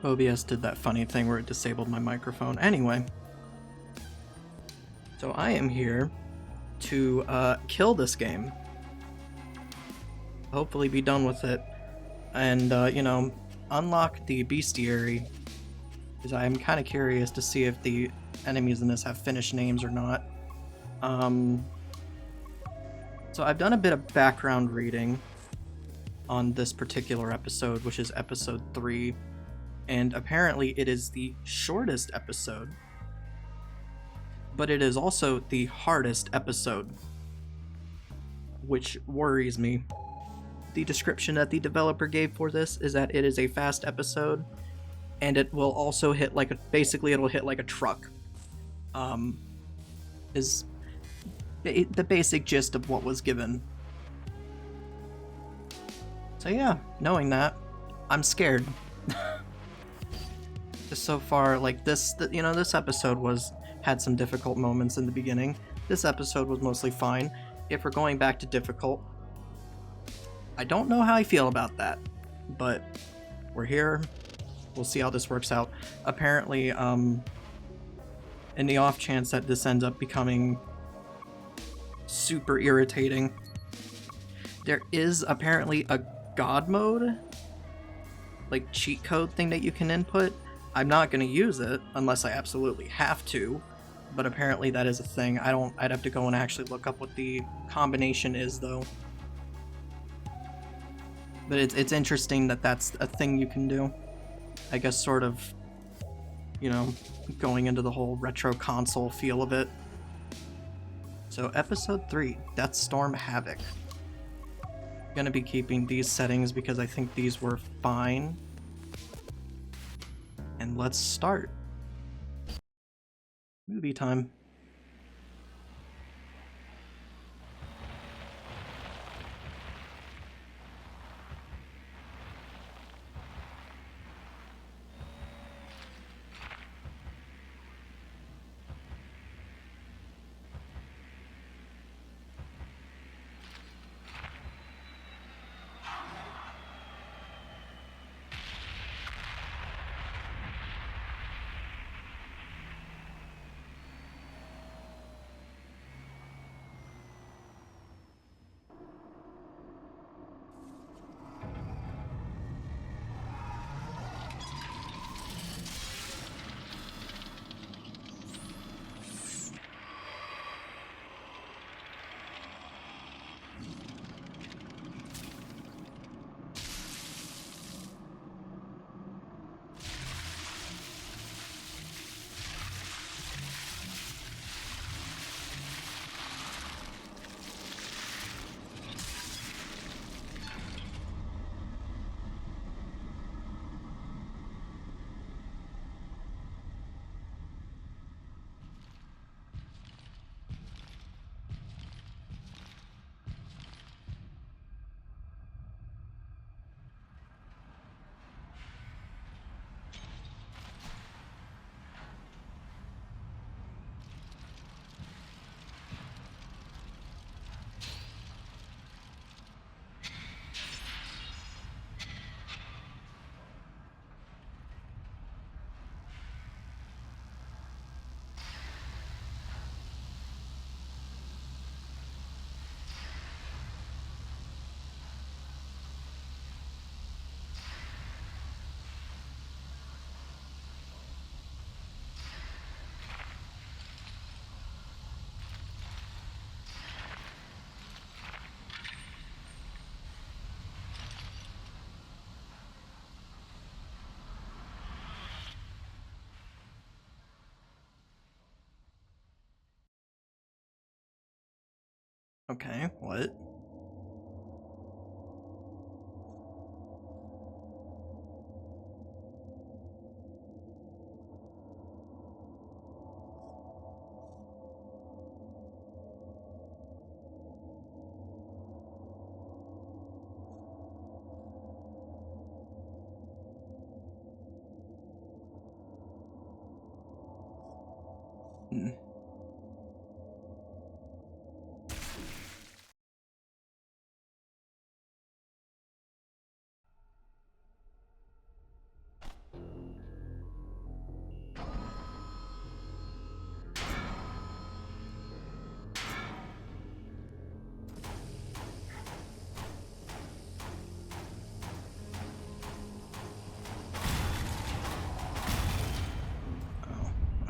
OBS did that funny thing where it disabled my microphone. Anyway, so I am here to kill this game. Hopefully be done with it. And, you know, unlock the bestiary. Because I am kind of curious to see if the enemies in this have finished names or not. So I've done a bit of background reading on this particular episode, which is episode 3. And apparently it is the shortest episode. But it is also the hardest episode. Which worries me. The description that the developer gave for this is that it is a fast episode. And it will also hit like basically it'll hit like a truck. Is the basic gist of what was given. So yeah, knowing that, I'm scared. Just so far, like this episode had some difficult moments in the beginning. This episode was mostly fine. If we're going back to difficult, I don't know how I feel about that, but we're here. We'll see how this works out. Apparently, in the off chance that this ends up becoming super irritating, there is apparently a god mode, like cheat code thing that you can input. I'm not going to use it unless I absolutely have to, but apparently that is a thing. I'd have to go and actually look up what the combination is though. But it's interesting that that's a thing you can do. I guess sort of, you know, going into the whole retro console feel of it. So episode 3, Deathstorm Havoc. I'm gonna be keeping these settings because I think these were fine. And let's start. Movie time. Okay, what? Hmm.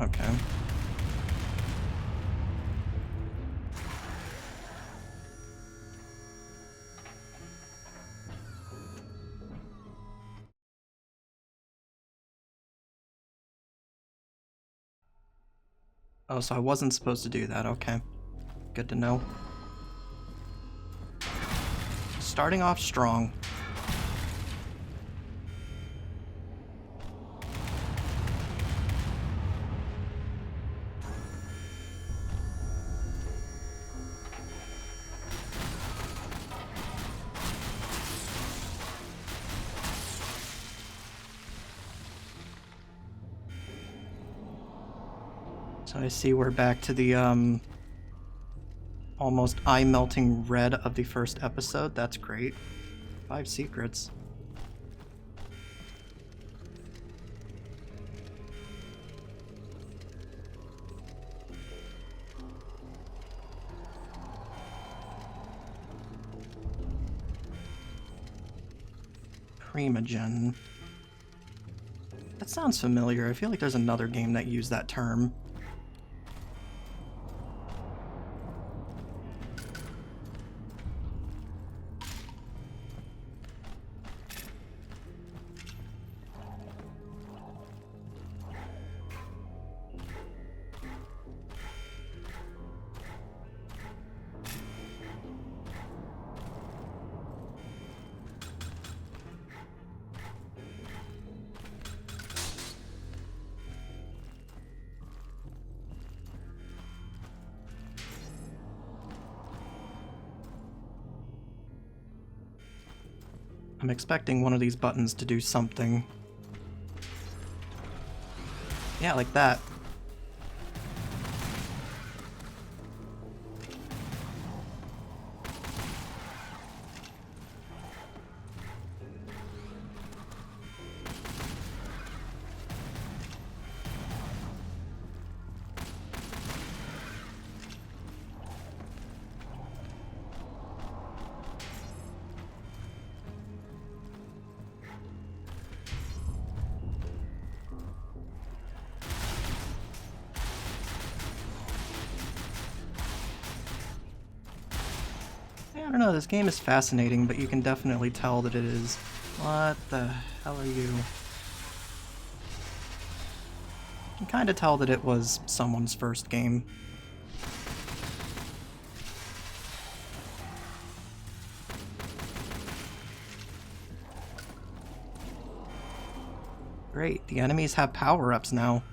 Okay. Oh, so I wasn't supposed to do that. Okay. Good to know. Starting off strong. So I see we're back to the almost eye-melting red of the first episode. That's great. 5 secrets. Primogen. That sounds familiar. I feel like there's another game that used that term. I'm expecting one of these buttons to do something. Yeah, like that. I don't know, this game is fascinating, but you can definitely tell that it is... What the hell are you? You can kind of tell that it was someone's first game. Great, the enemies have power-ups now.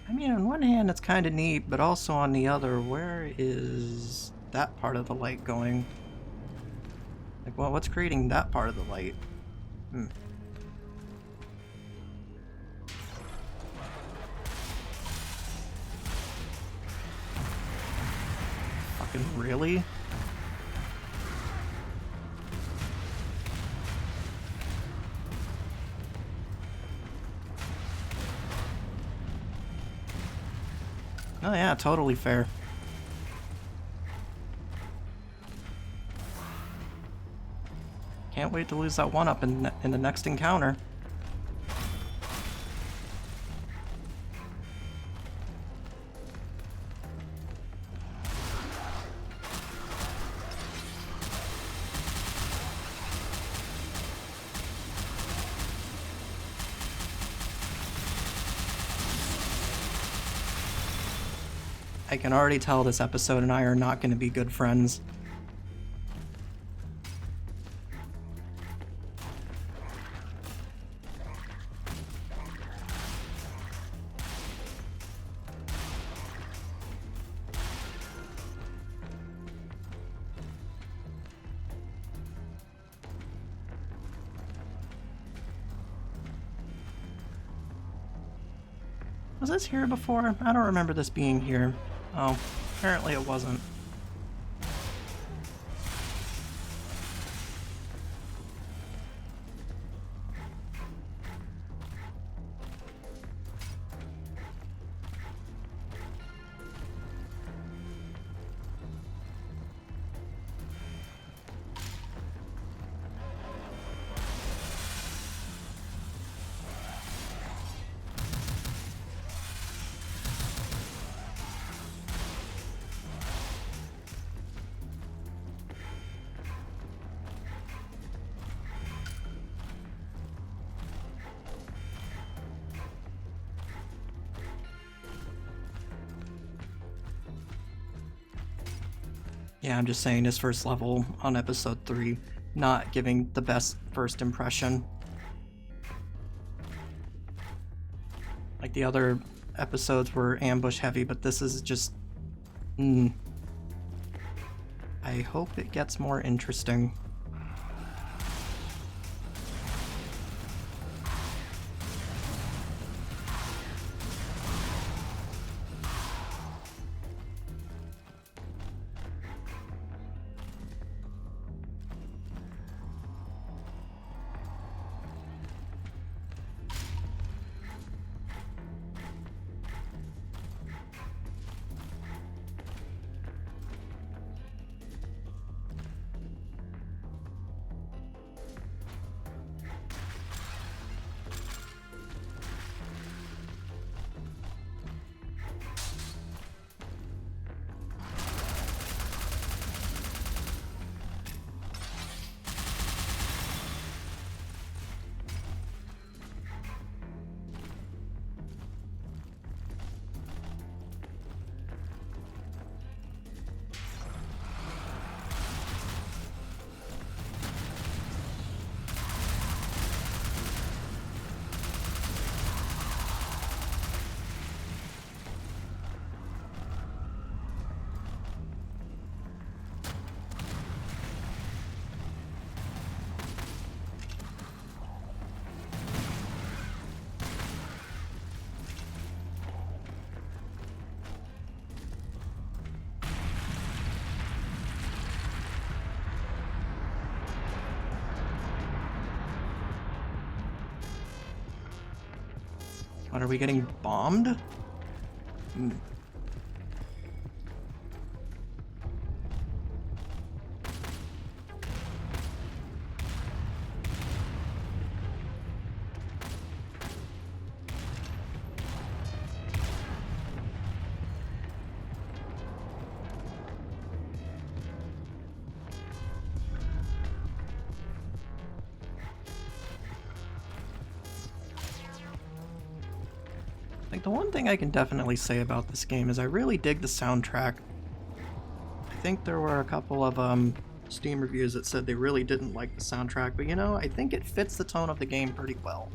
I mean, on one hand, it's kind of neat, but also on the other, where is that part of the light going? Like, well, what's creating that part of the light? Fucking really? Oh yeah, totally fair. Can't wait to lose that one up in the next encounter. I can already tell this episode and I are not going to be good friends. Was this here before? I don't remember this being here. Oh, apparently it wasn't. Yeah, I'm just saying this first level on episode 3, not giving the best first impression. Like the other episodes were ambush heavy, but this is just... I hope it gets more interesting. What, are we getting bombed? Like, the one thing I can definitely say about this game is I really dig the soundtrack. I think there were a couple of Steam reviews that said they really didn't like the soundtrack, but you know, I think it fits the tone of the game pretty well.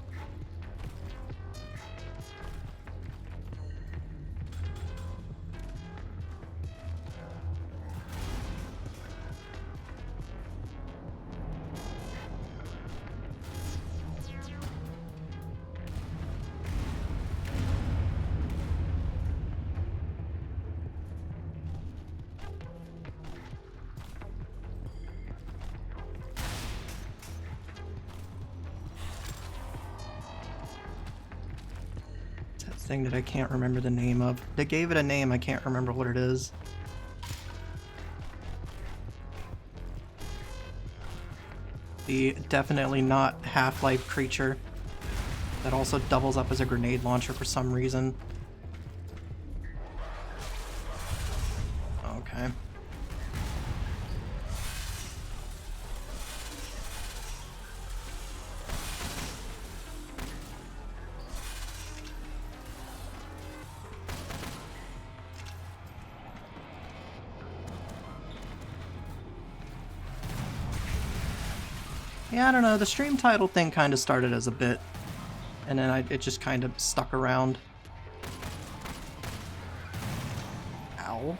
Thing that I can't remember the name of. They gave it a name, I can't remember what it is. The definitely not Half-Life creature that also doubles up as a grenade launcher for some reason. Okay. Yeah, I don't know, the stream title thing kind of started as a bit, and then it just kind of stuck around. Ow.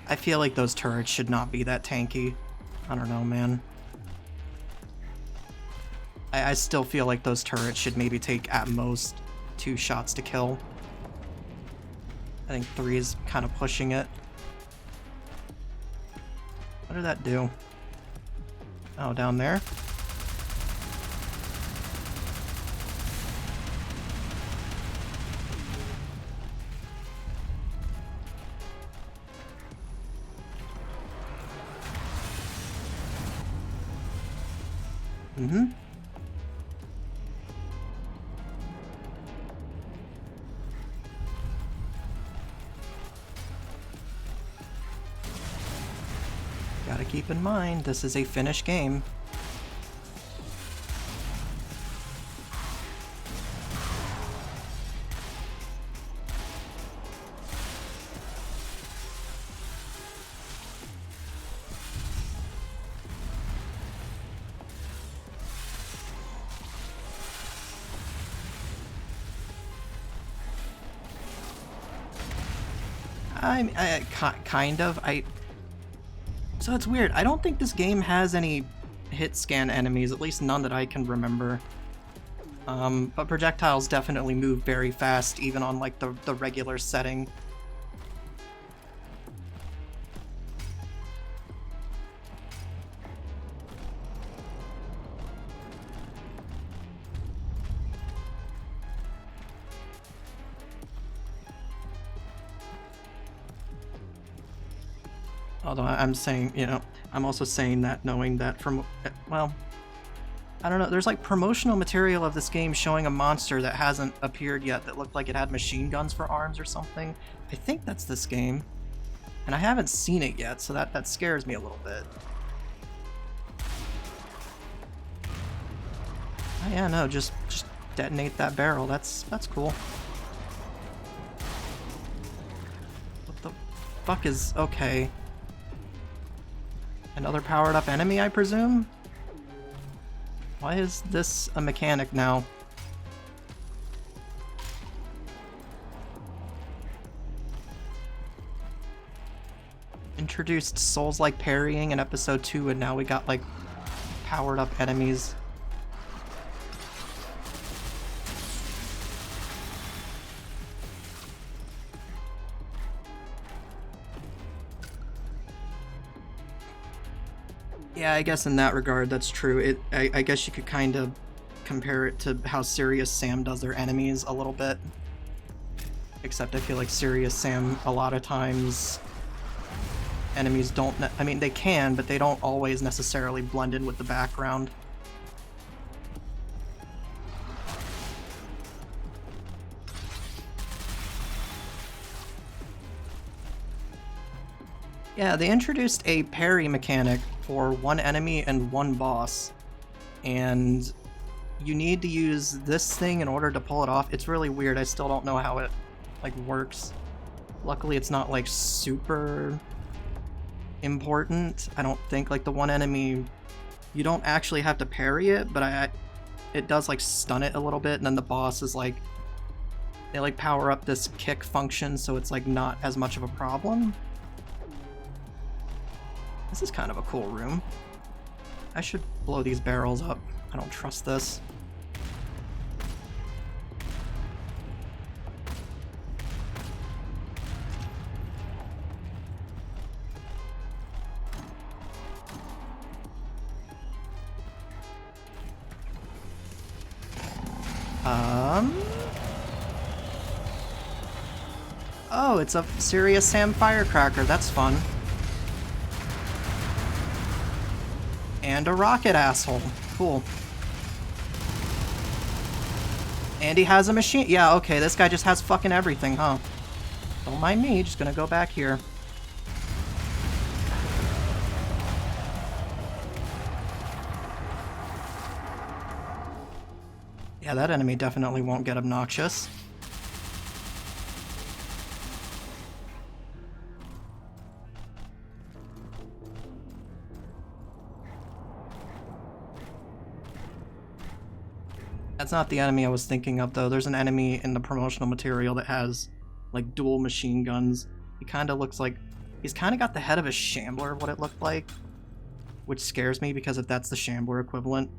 I feel like those turrets should not be that tanky. I don't know, man. I still feel like those turrets should maybe take at most 2 shots to kill. I think 3 is kind of pushing it. What did that do? Oh, down there? Mm-hmm. Gotta keep in mind, this is a finished game. Kind of. So it's weird. I don't think this game has any hit scan enemies, at least none that I can remember. But projectiles definitely move very fast, even on like the regular setting. Although I'm saying, you know, I'm also saying that knowing that from, well, I don't know, there's like promotional material of this game showing a monster that hasn't appeared yet that looked like it had machine guns for arms or something. I think that's this game. And I haven't seen it yet, so that scares me a little bit. Oh yeah, no, just detonate that barrel. That's cool. What the fuck is... okay. Another powered up enemy, I presume? Why is this a mechanic now? Introduced Souls-like parrying in episode 2, and now we got like powered up enemies. Yeah, I guess in that regard, that's true. I guess you could kind of compare it to how Serious Sam does their enemies a little bit. Except I feel like Serious Sam, a lot of times, enemies don't... I mean, they can, but they don't always necessarily blend in with the background. Yeah, they introduced a parry mechanic for one enemy and one boss, and you need to use this thing in order to pull it off. It's really weird. I still don't know how it like works. Luckily it's not like super important. I don't think like the one enemy, you don't actually have to parry it, but it does like stun it a little bit, and then the boss is like, they like power up this kick function, so it's like not as much of a problem. This is kind of a cool room. I should blow these barrels up. I don't trust this. Oh, it's a Serious Sam firecracker. That's fun. And a rocket asshole. Cool. And he has a machine. Yeah, okay, this guy just has fucking everything, huh? Don't mind me, just gonna go back here. Yeah, that enemy definitely won't get obnoxious. That's not the enemy I was thinking of, though. There's an enemy in the promotional material that has, like, dual machine guns. He kind of looks like... He's kind of got the head of a shambler, what it looked like. Which scares me, because if that's the shambler equivalent...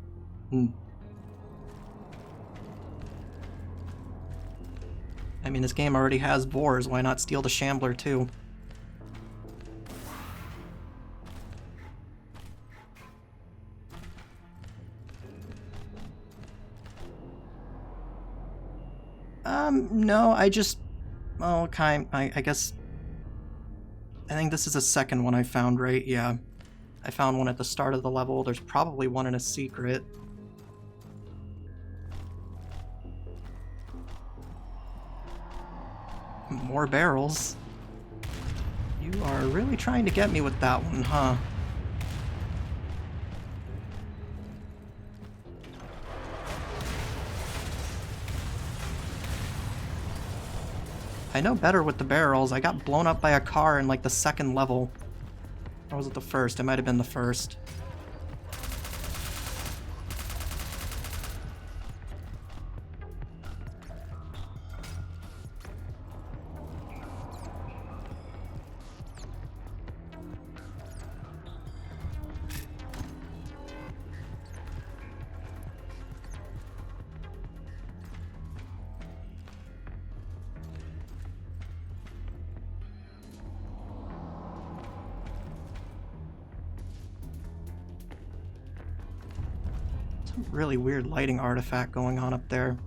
I mean, this game already has boars. Why not steal the shambler, too? No, I just... Oh, I guess... I think this is the second one I found, right? Yeah. I found one at the start of the level. There's probably one in a secret. More barrels. You are really trying to get me with that one, huh? I know better with the barrels. I got blown up by a car in like the second level. Or was it the first? It might have been the first. Some really weird lighting artifact going on up there.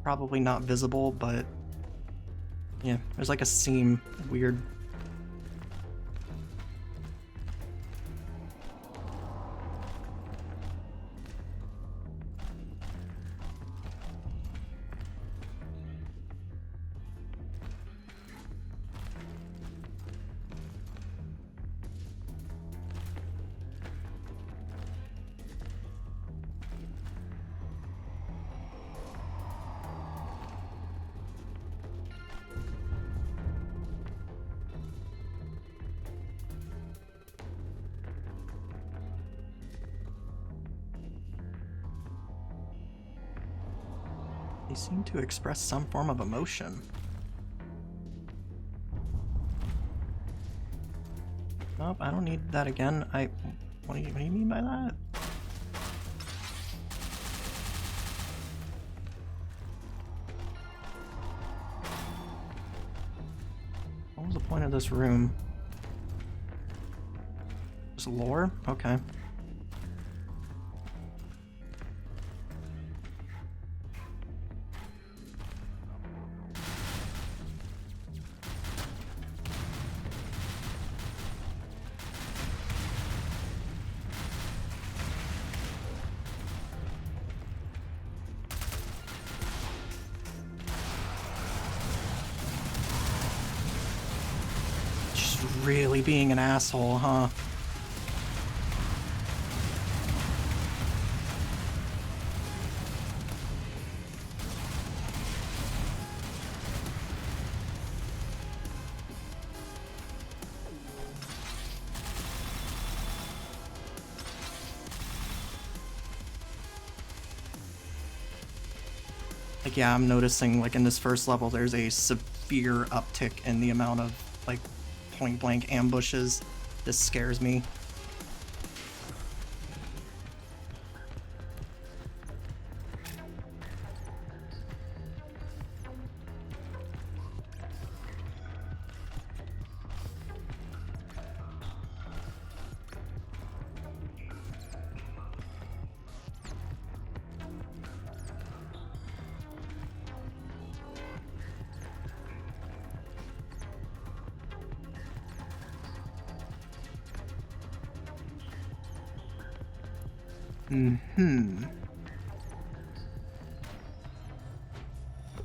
Probably not visible, but yeah, there's like a seam. Weird. They seem to express some form of emotion. Nope, I don't need that again. What do you mean by that? What was the point of this room? Just lore? Okay. Really being an asshole, huh? Like, yeah, I'm noticing, like, in this first level, there's a severe uptick in the amount of, like, point-blank ambushes. This scares me.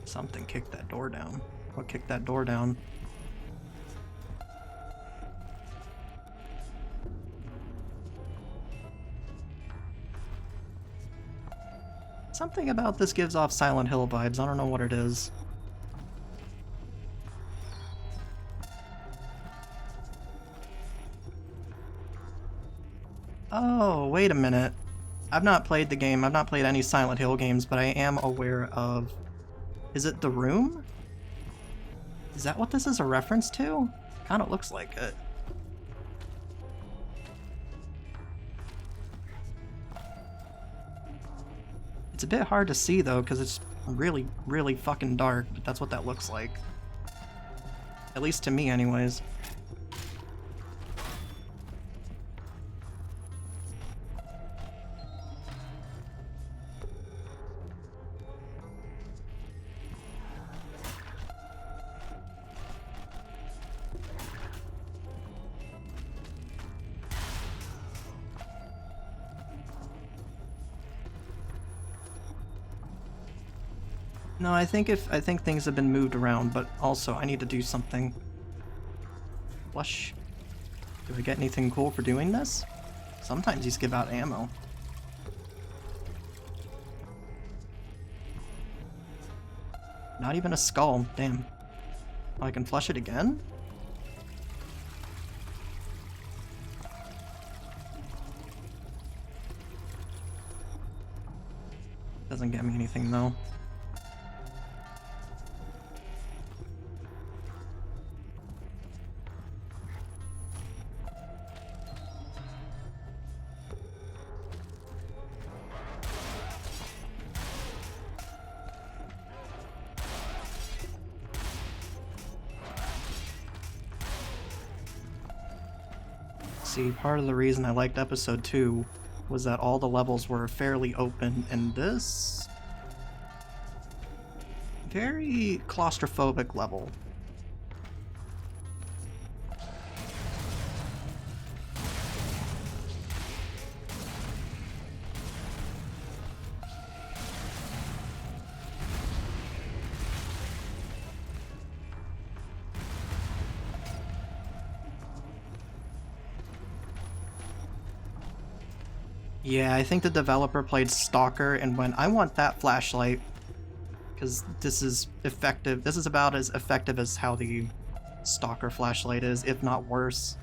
Something kicked that door down. What kicked that door down? Something about this gives off Silent Hill vibes. I don't know what it is. Oh, wait a minute. I've not played the game. I've not played any Silent Hill games, but I am aware of... Is it The Room? Is that what this is a reference to? Kind of looks like it. It's a bit hard to see though, because it's really, really fucking dark, but that's what that looks like. At least to me, anyways. No, I think things have been moved around, but also I need to do something. Flush. Do I get anything cool for doing this? Sometimes these give out ammo. Not even a skull, damn. Oh, I can flush it again? Doesn't get me anything though. See, part of the reason I liked episode 2 was that all the levels were fairly open, and this... very claustrophobic level. Yeah, I think the developer played Stalker and went, I want that flashlight, because this is effective. This is about as effective as how the Stalker flashlight is, if not worse.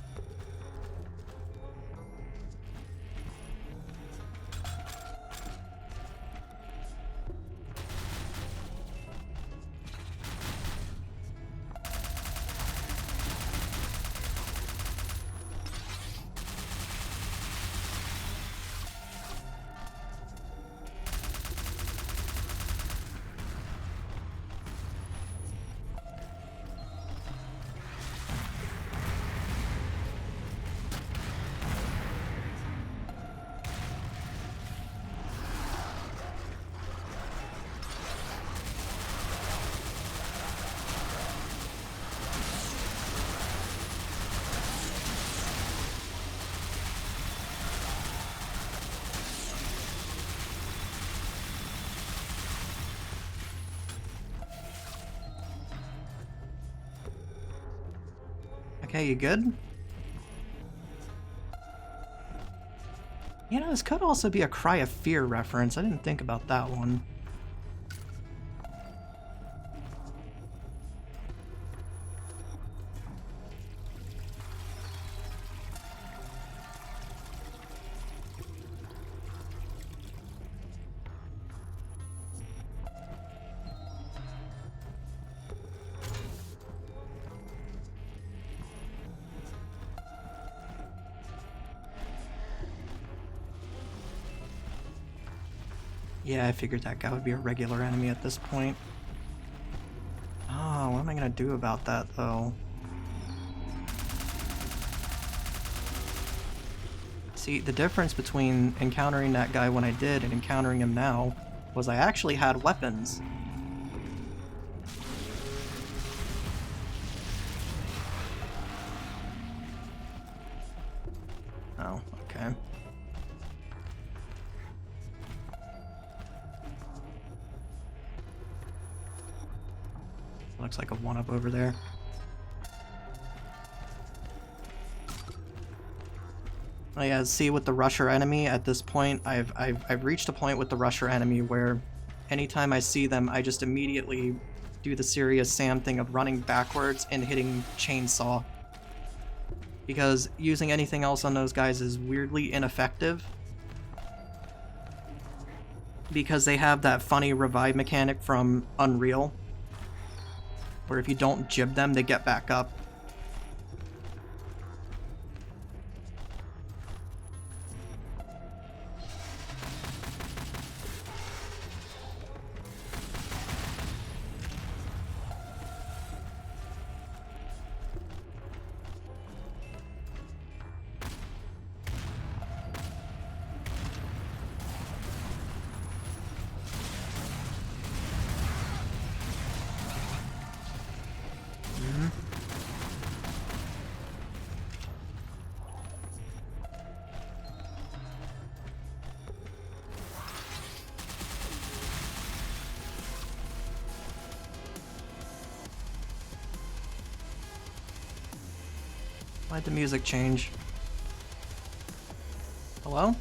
Okay, you good? You know, this could also be a Cry of Fear reference. I didn't think about that one. Yeah, I figured that guy would be a regular enemy at this point. Oh, what am I gonna do about that, though? See, the difference between encountering that guy when I did and encountering him now was I actually had weapons. Oh, okay. Looks like a one-up over there. Oh yeah, see with the rusher enemy at this point, I've reached a point with the rusher enemy where anytime I see them, I just immediately do the Serious Sam thing of running backwards and hitting chainsaw. Because using anything else on those guys is weirdly ineffective. because they have that funny revive mechanic from Unreal, where if you don't jib them, they get back up. Why'd the music change? Hello?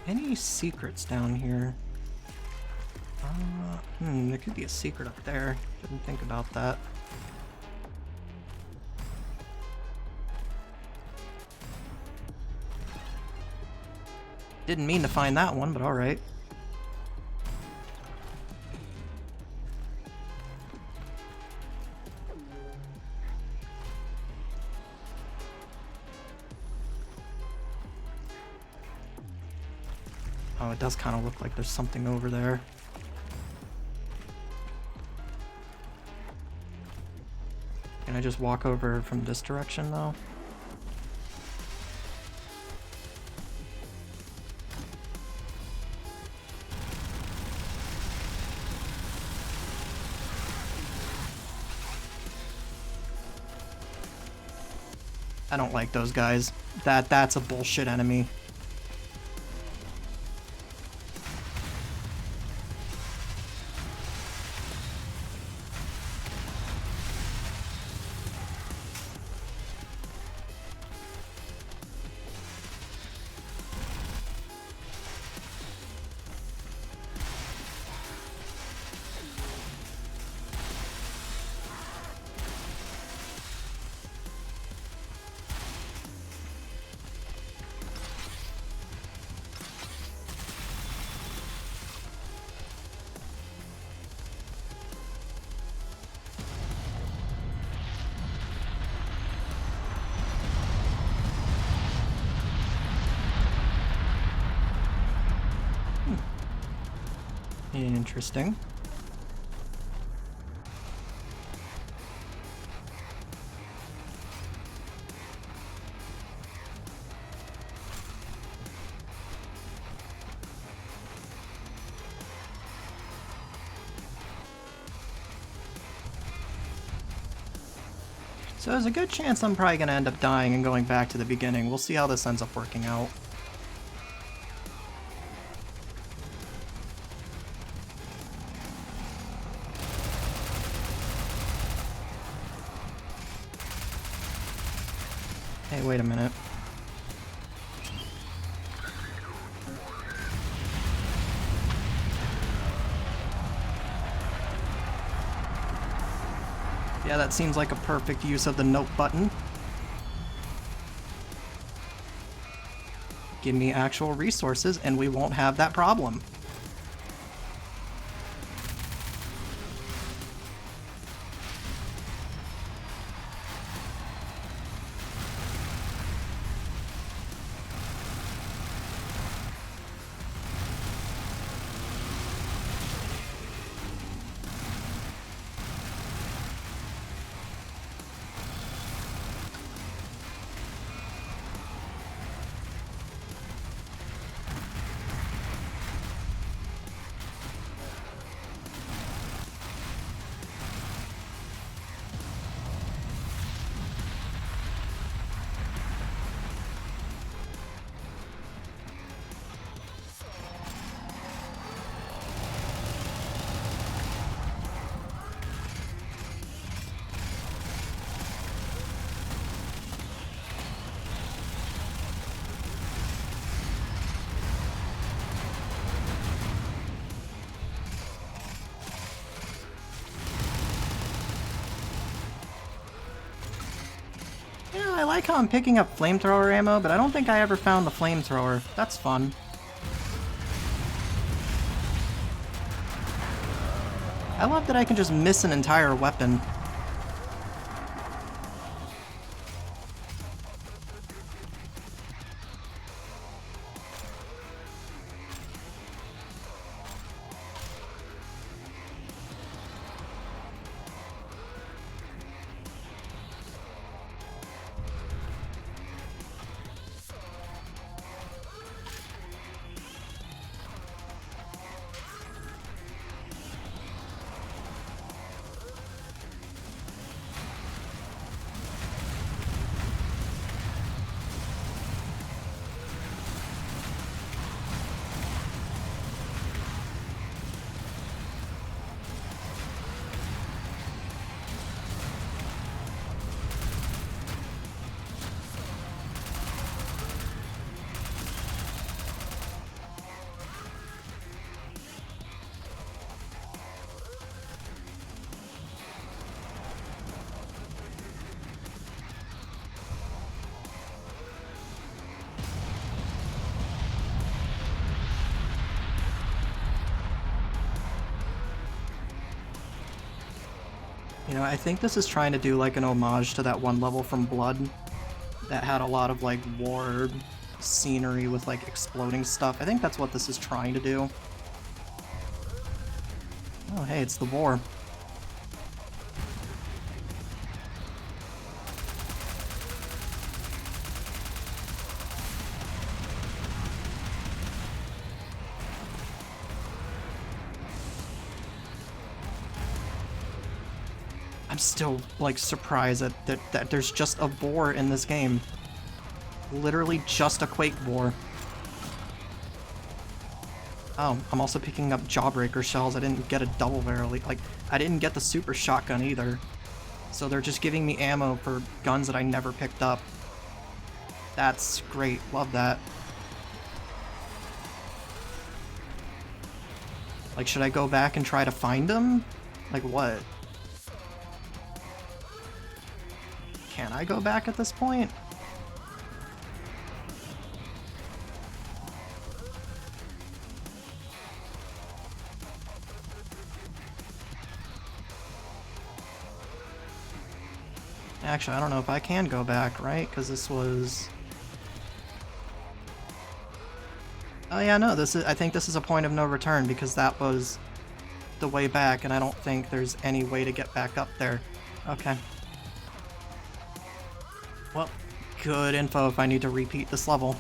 Any secrets down here? There could be a secret up there. Didn't think about that. Didn't mean to find that one, but alright. Oh, it does kind of look like there's something over there. Can I just walk over from this direction, though? I don't like those guys. That's a bullshit enemy. Interesting. So there's a good chance I'm probably going to end up dying and going back to the beginning. We'll see how this ends up working out. Hey, wait a minute. Yeah, that seems like a perfect use of the note button. Give me actual resources and we won't have that problem. Yeah, I like how I'm picking up flamethrower ammo, but I don't think I ever found the flamethrower. That's fun. I love that I can just miss an entire weapon. You know, I think this is trying to do like an homage to that one level from Blood that had a lot of like war scenery with like exploding stuff. I think that's what this is trying to do. Oh, hey, it's the war. I'm still, like, surprised that there's just a boar in this game. Literally just a Quake boar. Oh, I'm also picking up Jawbreaker shells. I didn't get a double barrel. Like, I didn't get the super shotgun either. So they're just giving me ammo for guns that I never picked up. That's great. Love that. Like, should I go back and try to find them? Like, what? Can I go back at this point? Actually, I don't know if I can go back, right? Because this was... Oh yeah, no, I think this is a point of no return because that was the way back and I don't think there's any way to get back up there. Okay. Well, good info if I need to repeat this level.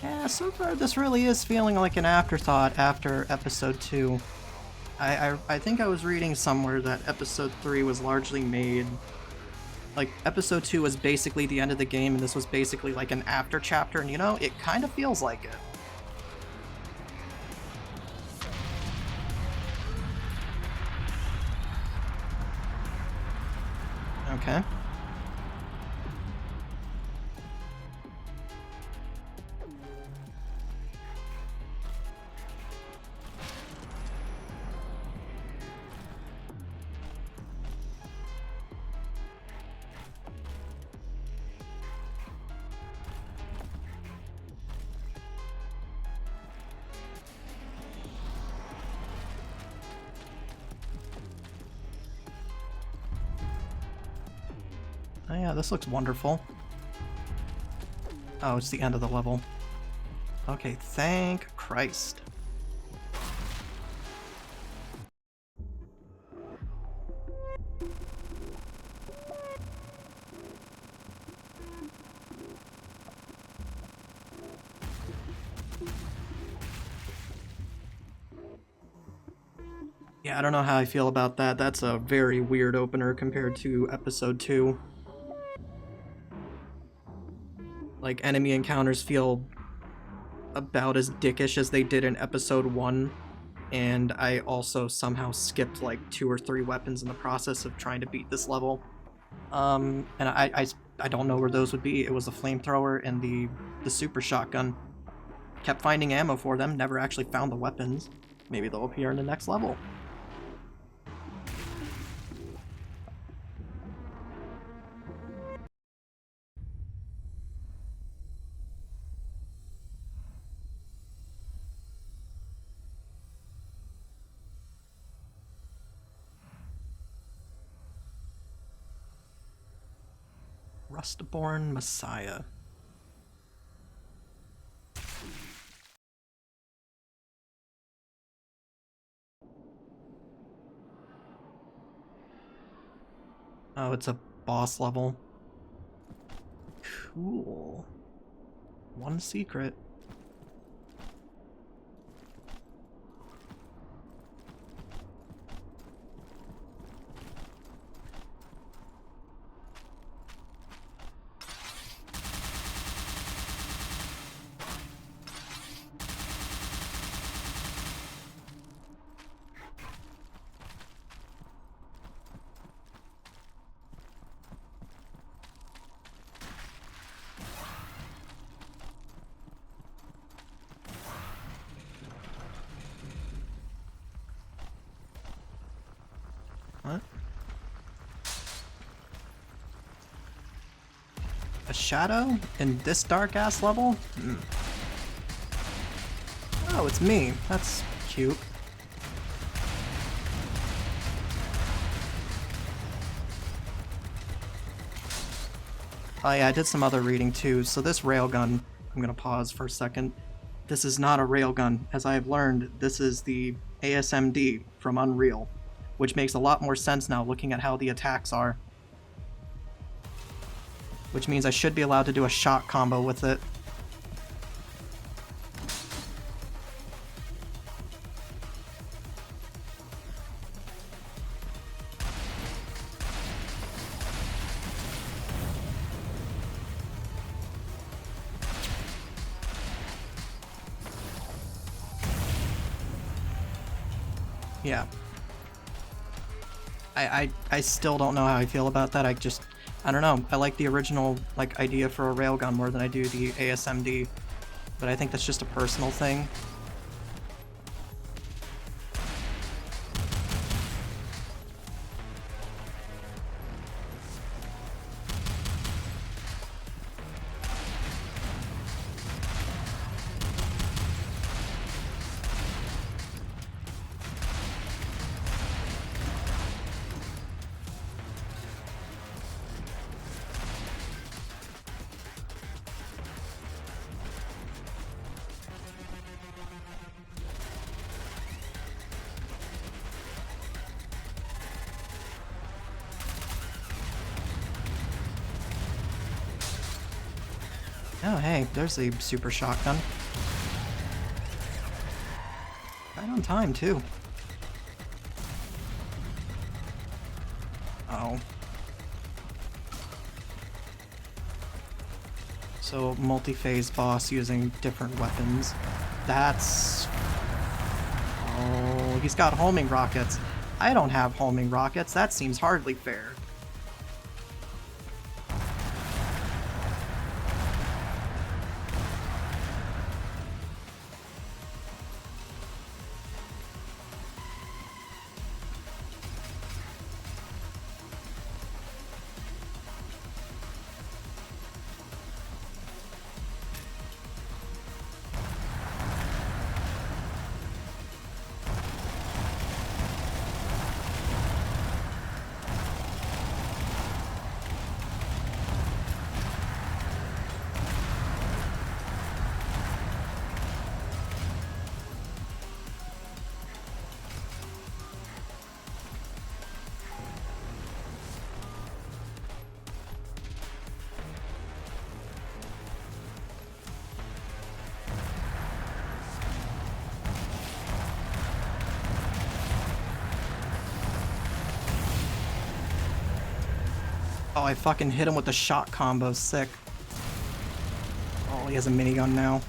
Yeah, so far this really is feeling like an afterthought after episode 2. I think I was reading somewhere that episode 3 was largely made... Like, episode 2 was basically the end of the game, and this was basically like an after chapter, and you know, it kind of feels like it. Okay. Oh yeah, this looks wonderful. Oh, it's the end of the level. Okay, thank Christ. Yeah, I don't know how I feel about that. That's a very weird opener compared to episode 2. Like, enemy encounters feel about as dickish as they did in episode 1, and I also somehow skipped like 2 or 3 weapons in the process of trying to beat this level. And I don't know where those would be. It was the flamethrower and the super shotgun. Kept finding ammo for them, never actually found the weapons. Maybe they'll appear in the next level. Rustborn Messiah. Oh, it's a boss level. Cool. One secret. What? A shadow? In this dark-ass level? Oh, it's me. That's cute. Oh yeah, I did some other reading too. So this railgun, I'm gonna pause for a second. This is not a railgun. As I have learned, this is the ASMD from Unreal, which makes a lot more sense now looking at how the attacks are. Which means I should be allowed to do a shot combo with it. Yeah. I still don't know how I feel about that. I don't know. I like the original like idea for a railgun more than I do the ASMD, but I think that's just a personal thing. Oh, hey, there's a super shotgun. Right on time, too. Oh. So, multi-phase boss using different weapons. That's... Oh, he's got homing rockets. I don't have homing rockets. That seems hardly fair. Oh, I fucking hit him with the shot combo. Sick. Oh, he has a minigun now.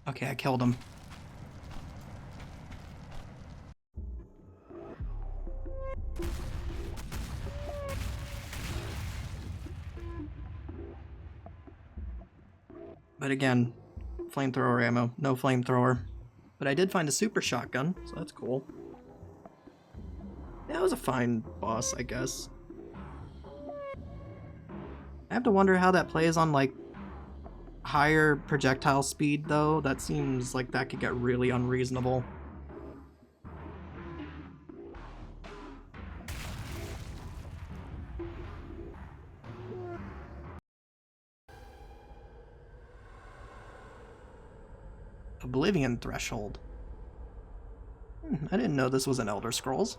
Okay, I killed him. But again, flamethrower ammo, no flamethrower. But I did find a super shotgun, so that's cool. That was a fine boss, I guess. I have to wonder how that plays on, like, higher projectile speed, though. That seems like that could get really unreasonable. Oblivion Threshold. I didn't know this was an Elder Scrolls.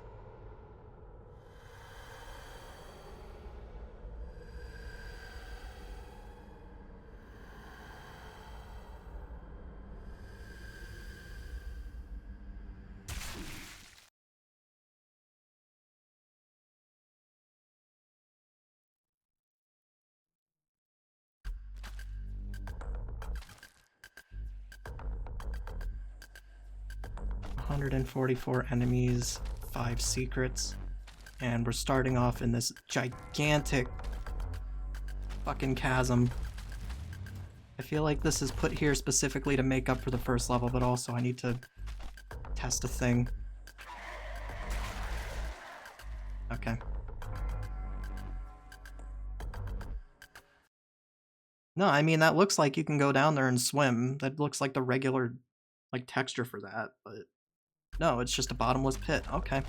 "144 enemies, 5 secrets, and we're starting off in this gigantic fucking chasm. I feel like this is put here specifically to make up for the first level, but also I need to test a thing. Okay. No, I mean, that looks like you can go down there and swim. That looks like the regular, like, texture for that, but no, it's just a bottomless pit. Okay.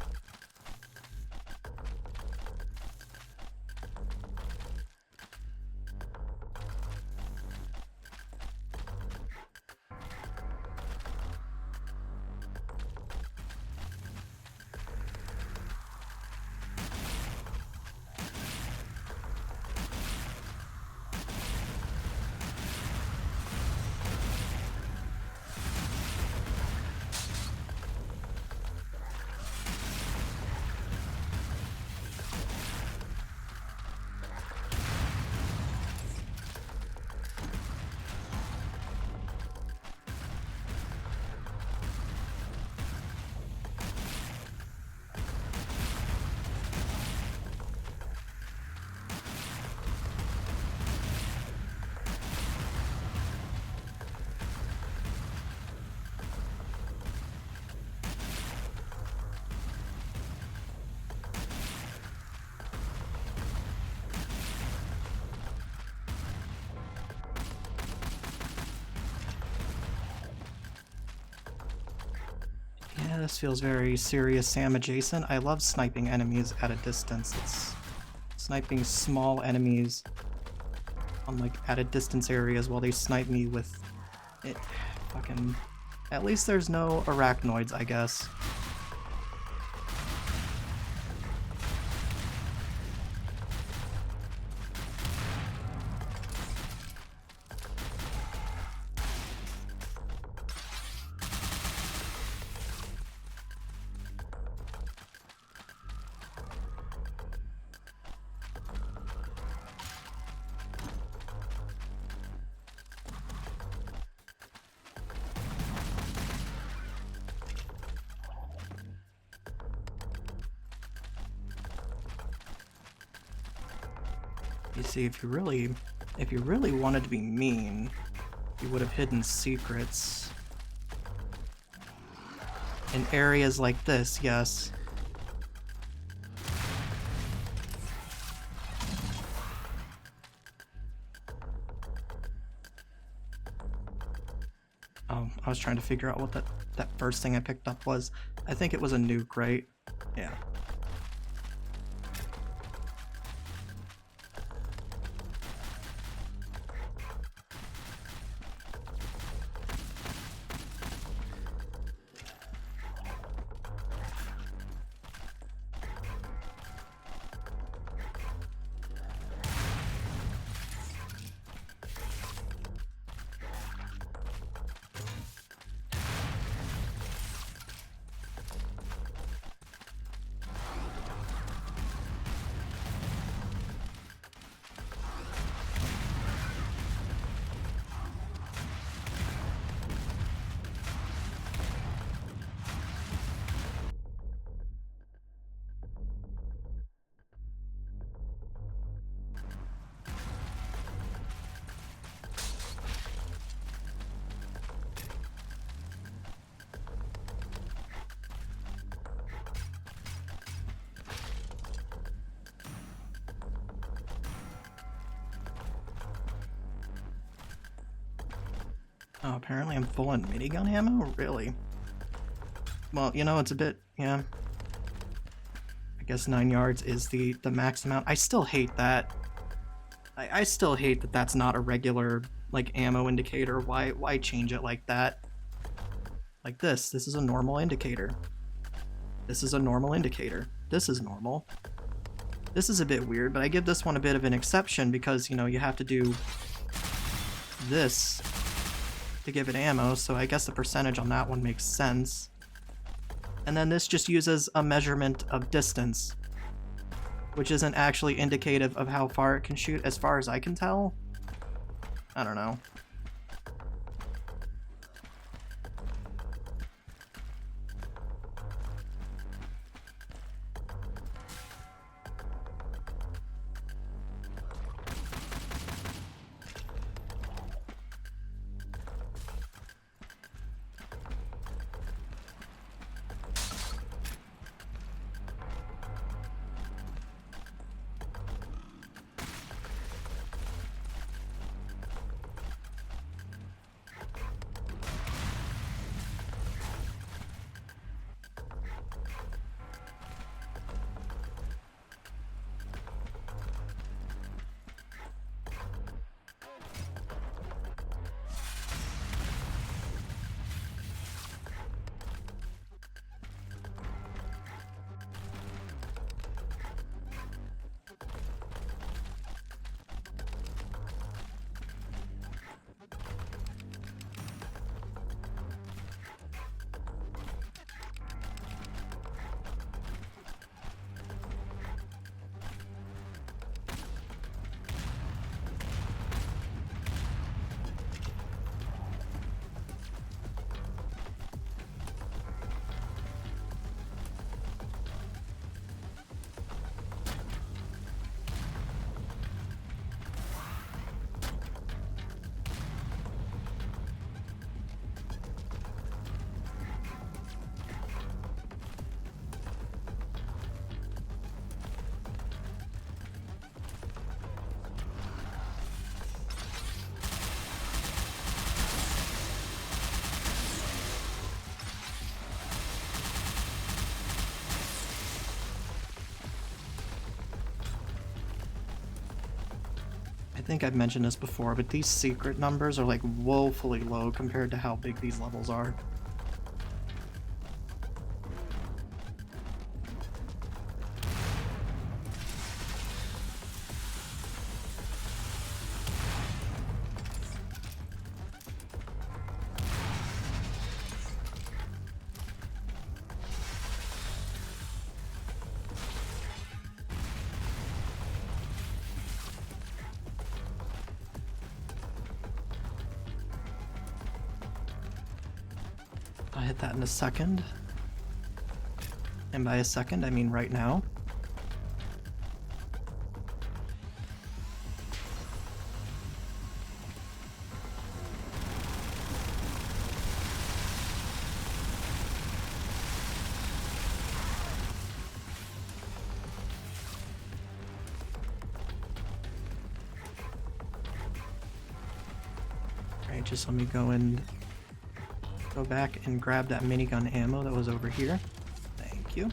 Yeah, this feels very Serious Sam adjacent. I love sniping enemies at a distance. It's sniping small enemies on like at a distance areas while they snipe me with it. Fucking. At least there's no arachnoids, I guess. You see, if you really wanted to be mean, you would have hidden secrets in areas like this, yes. Oh, I was trying to figure out what that first thing I picked up was. I think it was a nuke, right? Yeah. Oh, apparently I'm full on minigun ammo? Really? Well, you know, it's a bit, yeah. I guess 9 yards is the max amount. I still hate that. I still hate that that's not a regular, like, ammo indicator. Why change it like that? Like this is a normal indicator. This is a normal indicator. This is normal. This is a bit weird, but I give this one a bit of an exception because, you know, you have to do this to give it ammo, so I guess the percentage on that one makes sense. And then this just uses a measurement of distance, which isn't actually indicative of how far it can shoot, as far as I can tell. I don't know. think I've mentioned this before, but these secret numbers are like woefully low compared to how big these levels are. I'll hit that in a second. And by a second, I mean right now. Alright, just let me go back and grab that minigun ammo that was over here. Thank you.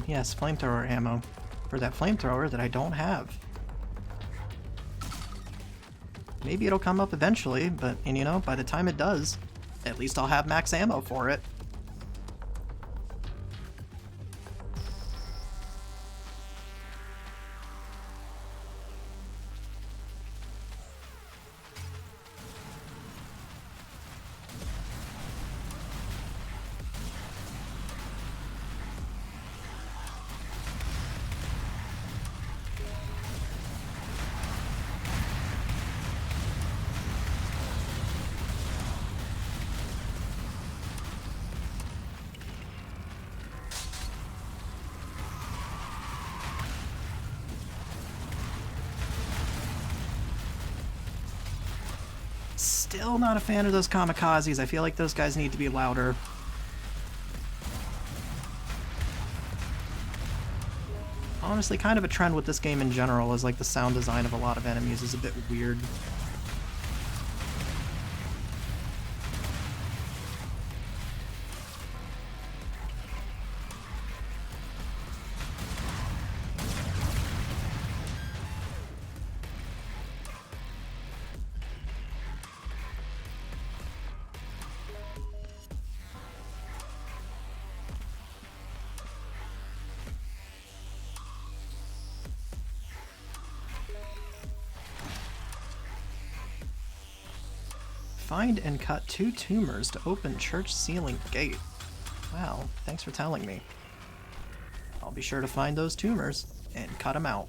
Yes, flamethrower ammo. For that flamethrower that I don't have. Maybe it'll come up eventually, but, and you know, by the time it does, at least I'll have max ammo for it. Still not a fan of those kamikazes. I feel like those guys need to be louder. Honestly, kind of a trend with this game in general is like the sound design of a lot of enemies is a bit weird. Find and cut 2 tumors to open church ceiling gate. Wow, thanks for telling me. I'll be sure to find those tumors and cut them out.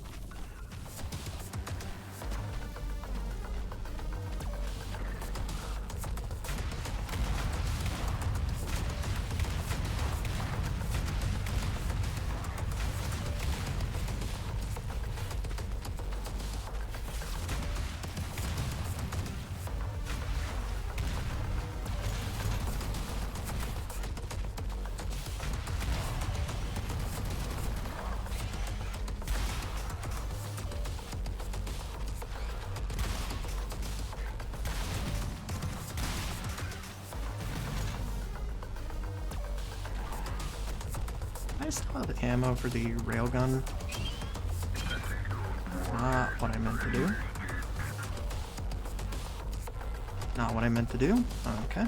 I still have ammo for the railgun. Ah, whatever. what I meant to do. Not what I meant to do. Okay.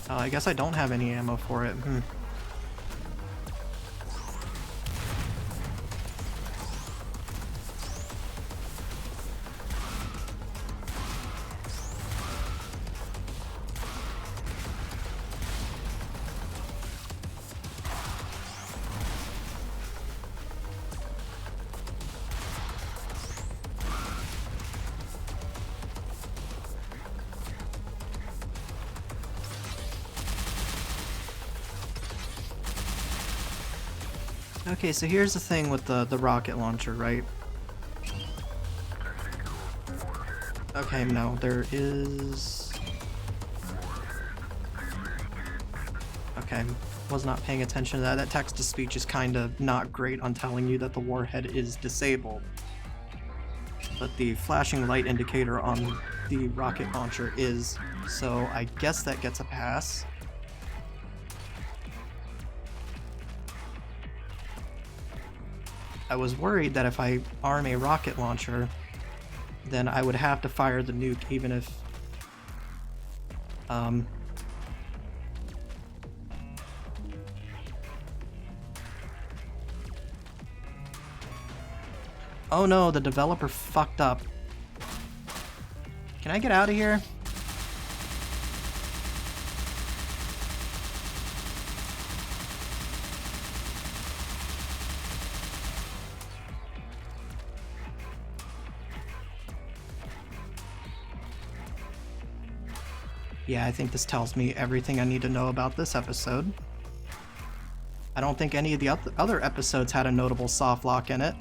I guess I don't have any ammo for it. Okay, so here's the thing with the rocket launcher, right? Okay, no, there is... Okay, was not paying attention to that. That text-to-speech is kind of not great on telling you that the warhead is disabled. But the flashing light indicator on the rocket launcher is, so I guess that gets a pass. I was worried that if I arm a rocket launcher, then I would have to fire the nuke even if... Oh no, the developer fucked up. Can I get out of here? Yeah, I think this tells me everything I need to know about this episode. I don't think any of the other episodes had a notable softlock in it.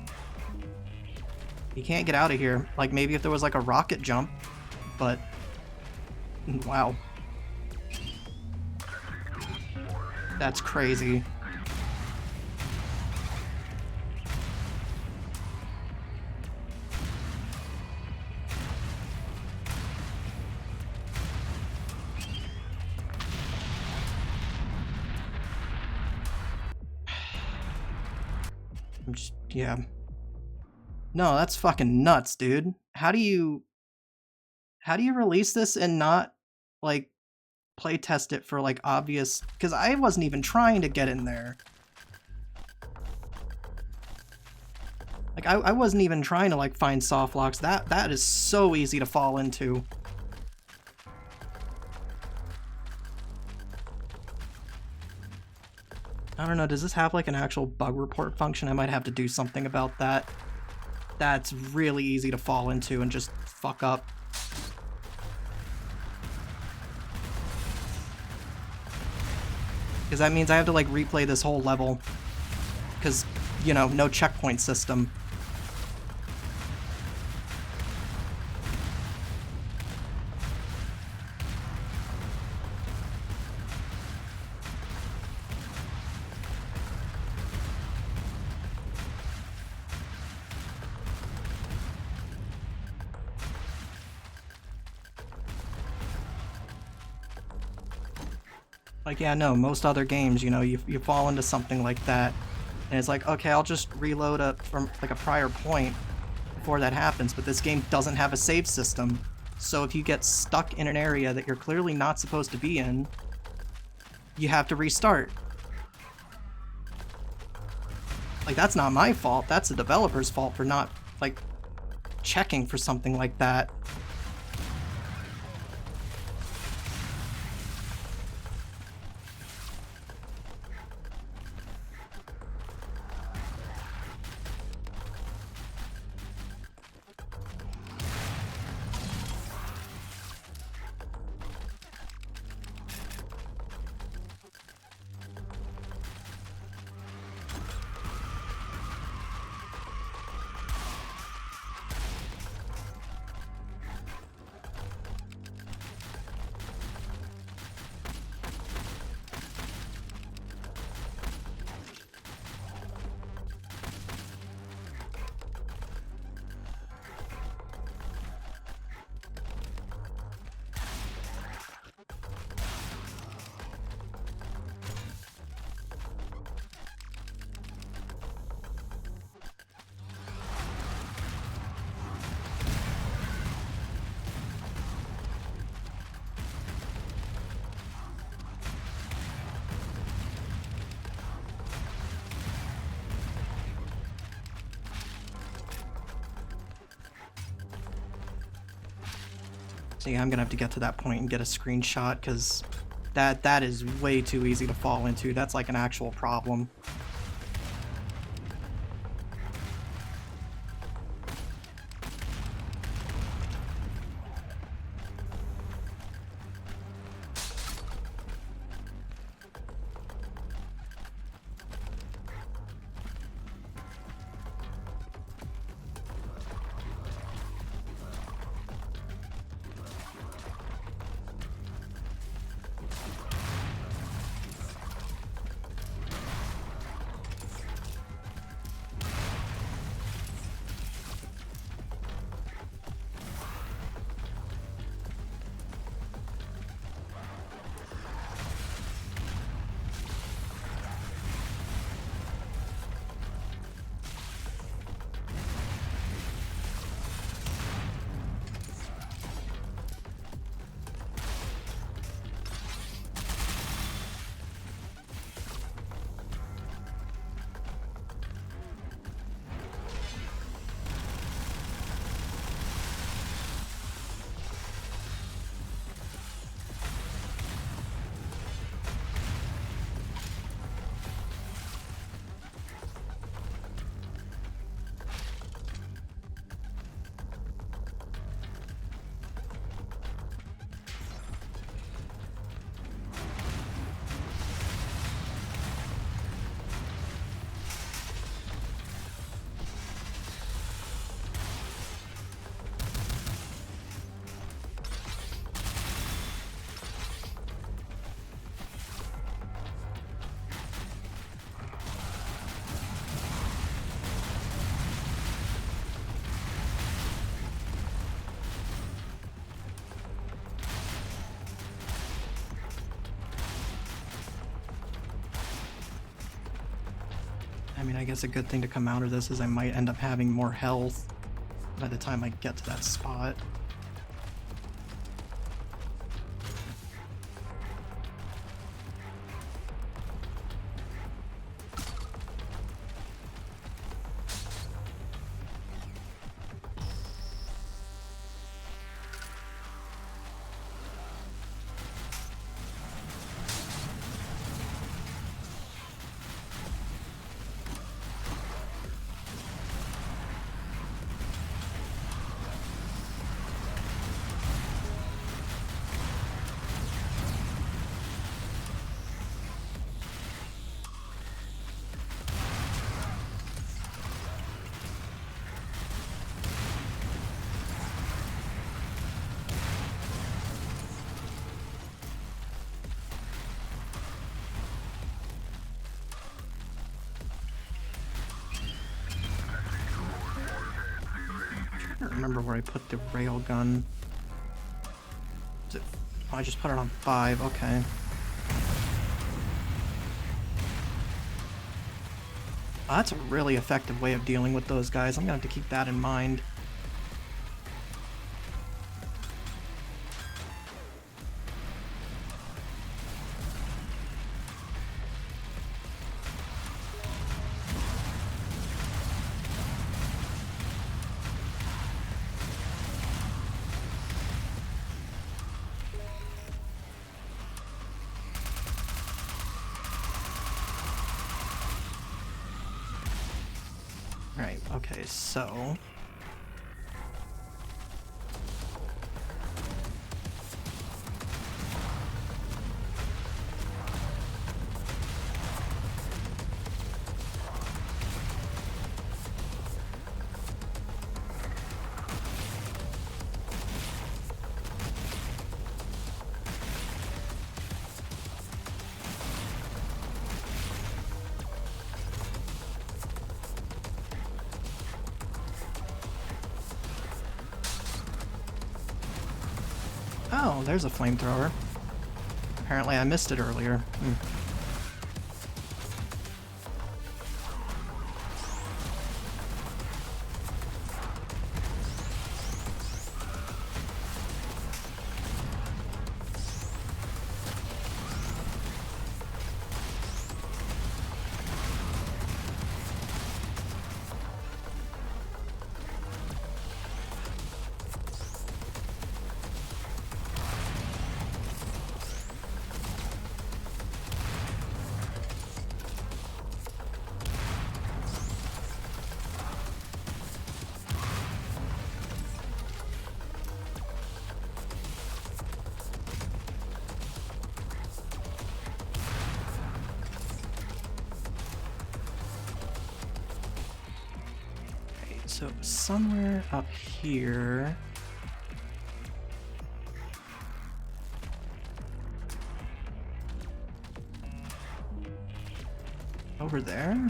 You can't get out of here. Like, maybe if there was like a rocket jump, but... Wow. That's crazy. Yeah. No, that's fucking nuts, dude. How do you release this and not, like, play test it for, like, obvious... Because I wasn't even trying to get in there. Like, I wasn't even trying to, like, find soft locks. That is so easy to fall into. I don't know, does this have, like, an actual bug report function? I might have to do something about that. That's really easy to fall into and just fuck up. Because that means I have to, like, replay this whole level. Because, you know, no checkpoint system. Like, yeah, no, most other games, you know, you fall into something like that, and it's like, okay, I'll just reload from, like, a prior point before that happens, but this game doesn't have a save system, so if you get stuck in an area that you're clearly not supposed to be in, you have to restart. Like, that's not my fault, that's the developer's fault for not, like, checking for something like that. So yeah, I'm gonna have to get to that point and get a screenshot, because that is way too easy to fall into. That's like an actual problem. I mean, I guess a good thing to come out of this is I might end up having more health by the time I get to that spot. I don't remember where I put the railgun. Oh, I just put it on 5, okay. Oh, that's a really effective way of dealing with those guys. I'm gonna have to keep that in mind. Right, okay, so... Oh, there's a flamethrower. Apparently I missed it earlier. So somewhere up here. Over there?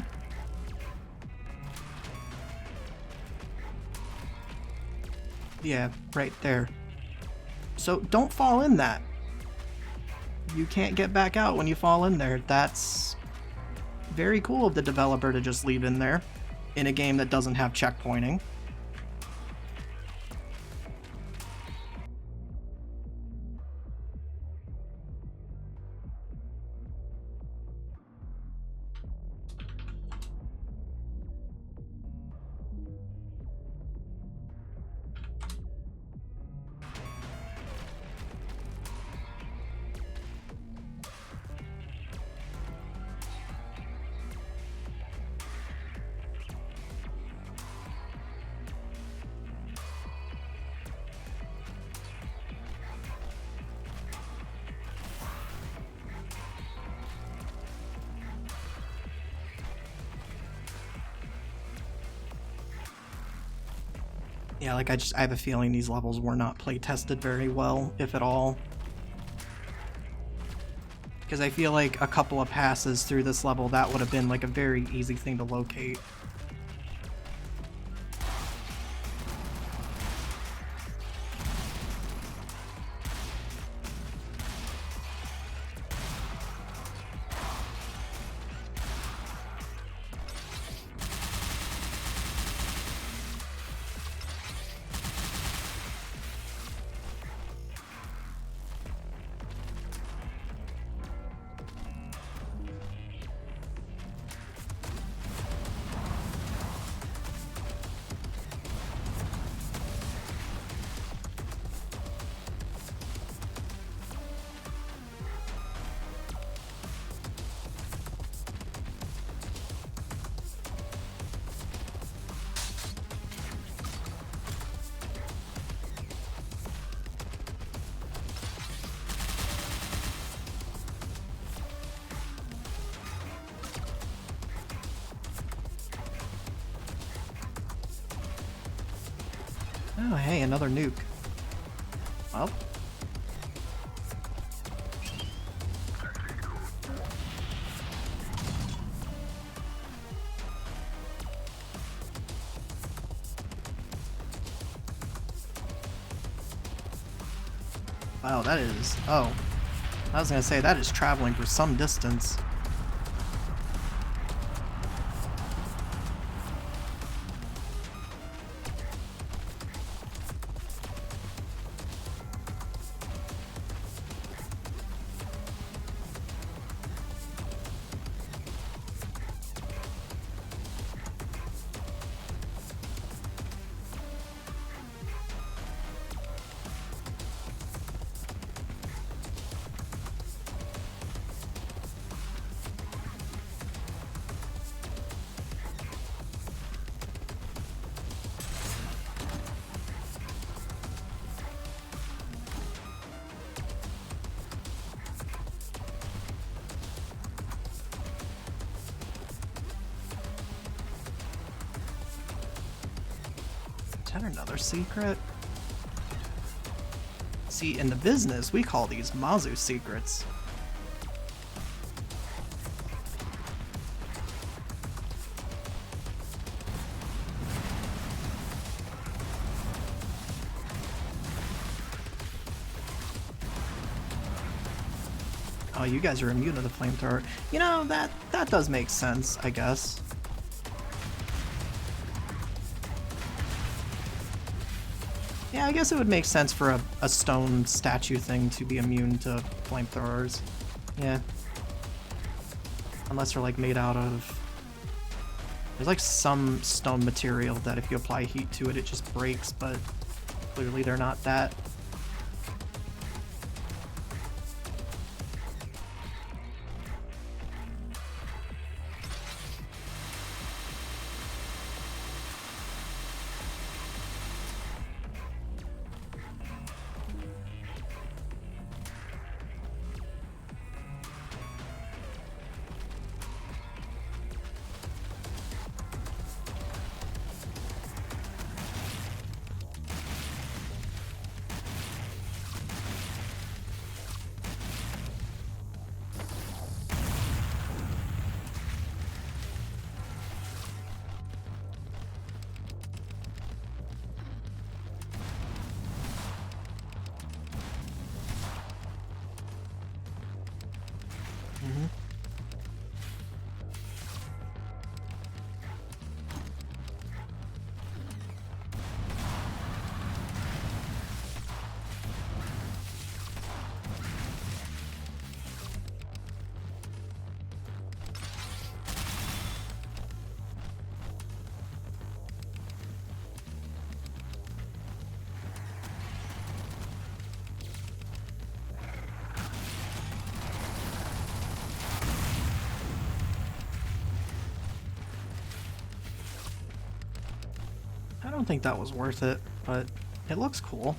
Yeah, right there. So don't fall in that. You can't get back out when you fall in there. That's very cool of the developer to just leave in there in a game that doesn't have checkpointing. Yeah, like I have a feeling these levels were not play tested very well, if at all. Because I feel like a couple of passes through this level, that would have been like a very easy thing to locate. Oh, hey, another nuke. Well. Wow, that is... Oh. I was gonna say, that is traveling for some distance. Is that another secret? See, in the business, we call these Mazu secrets. Oh, you guys are immune to the flamethrower. You know, that does make sense, I guess. Yeah, I guess it would make sense for a stone statue thing to be immune to flamethrowers. Yeah. Unless they're like made out of... There's like some stone material that if you apply heat to it, it just breaks, but clearly they're not that. Mm-hmm. I don't think that was worth it, but it looks cool.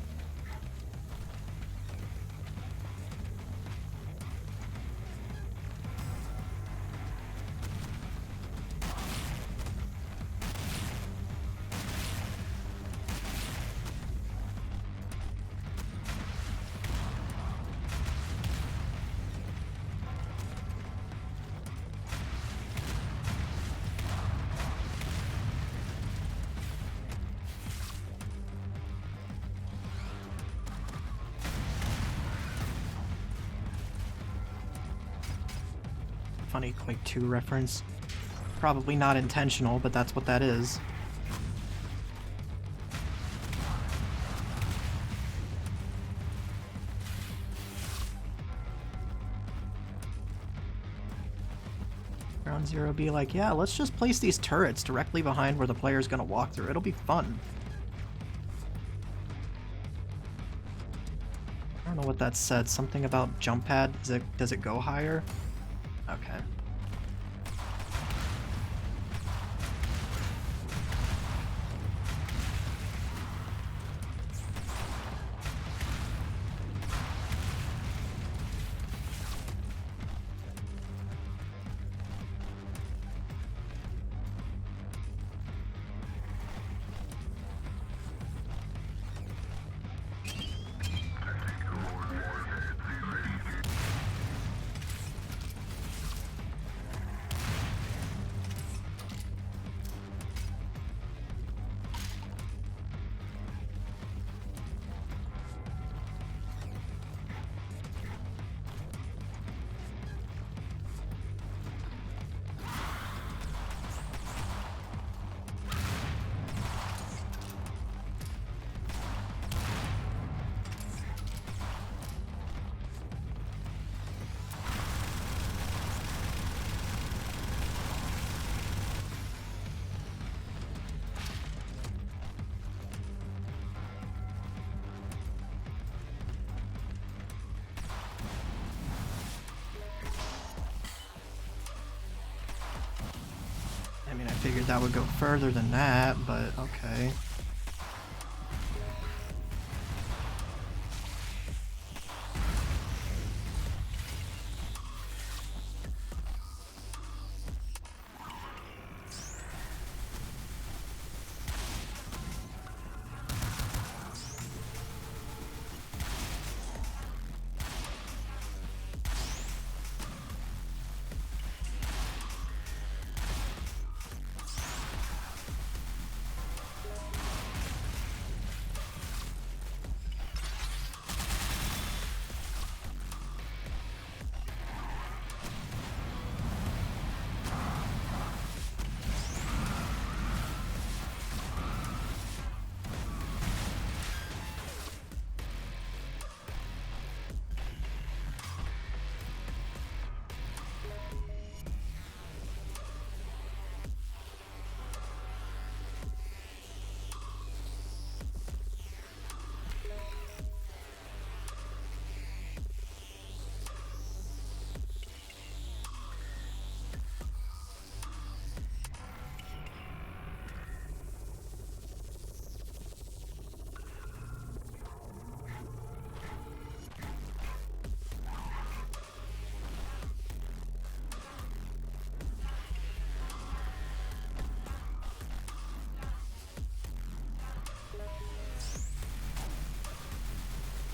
Funny Quake 2 reference. Probably not intentional, but that's what that is. Ground Zero be like, yeah, let's just place these turrets directly behind where the player's gonna walk through. It'll be fun. I don't know what that said. Something about jump pad. Does it go higher? Okay. I mean, I figured that would go further than that, but okay.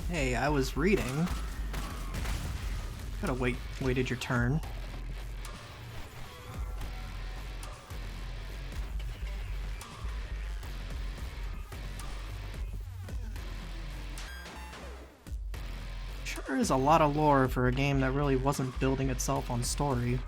Hey, I was reading. Gotta waited your turn. Sure is a lot of lore for a game that really wasn't building itself on story.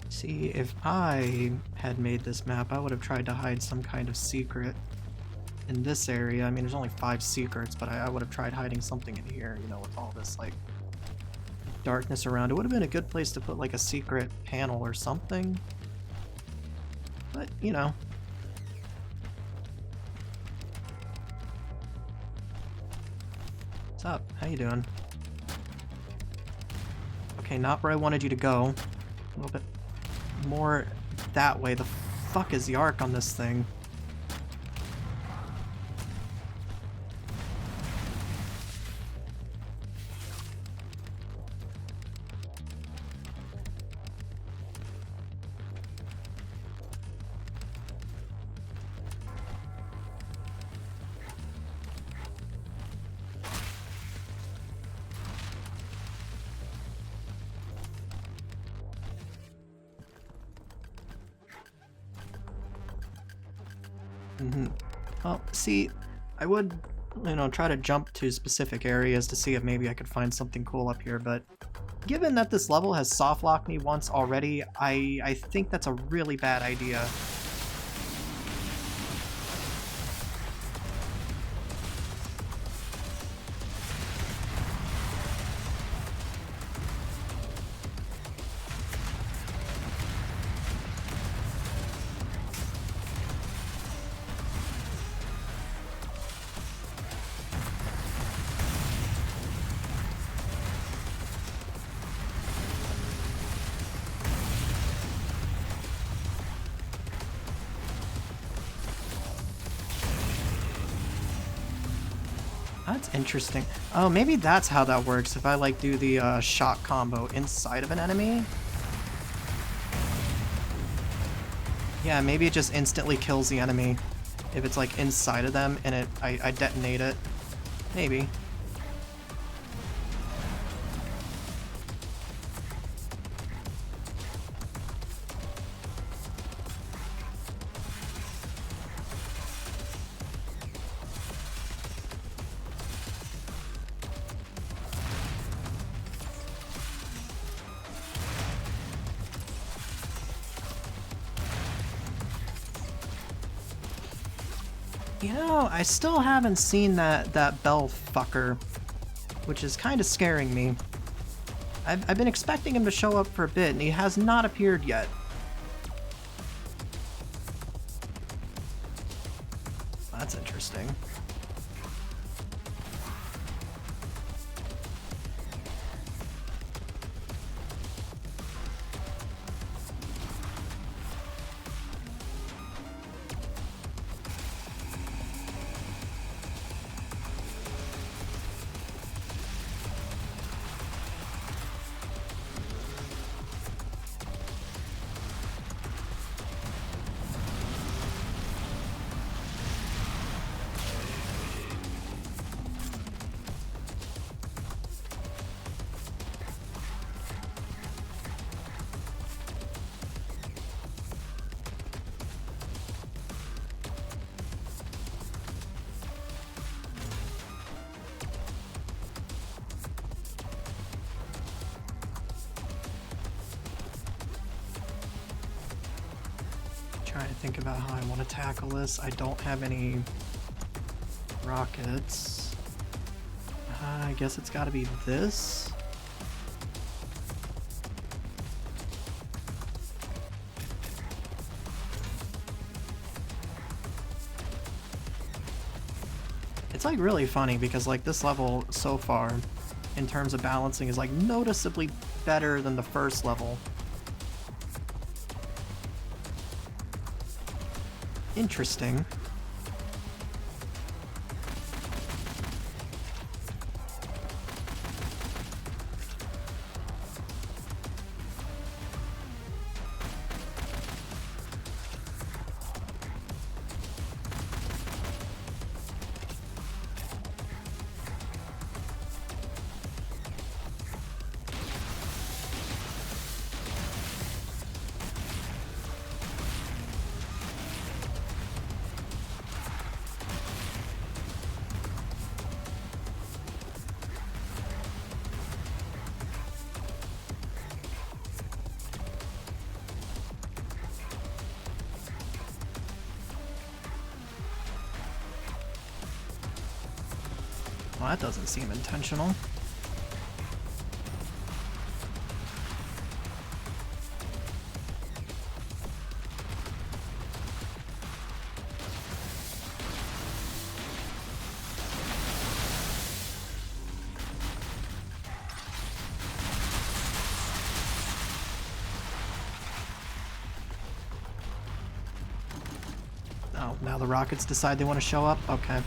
See, if I had made this map, I would have tried to hide some kind of secret in this area. I mean, there's only 5 secrets, but I would have tried hiding something in here, you know, with all this, like, darkness around. It would have been a good place to put, like, a secret panel or something. But, you know. What's up? How you doing? Okay, not where I wanted you to go. A little bit more that way. The fuck is the arc on this thing? Well, see, I would, you know, try to jump to specific areas to see if maybe I could find something cool up here, but given that this level has softlocked me once already, I think that's a really bad idea. That's interesting. Oh, maybe that's how that works, if I like do the shot combo inside of an enemy. Yeah, maybe it just instantly kills the enemy if it's like inside of them and I detonate it. Maybe. You know, I still haven't seen that bell fucker, which is kind of scaring me. I've been expecting him to show up for a bit, and he has not appeared yet. That's interesting. Trying to think about how I want to tackle this. I don't have any rockets. I guess it's got to be this. It's like really funny because like this level so far in terms of balancing is like noticeably better than the first level. Interesting. Well, that doesn't seem intentional. Oh, now the rockets decide they want to show up? Okay.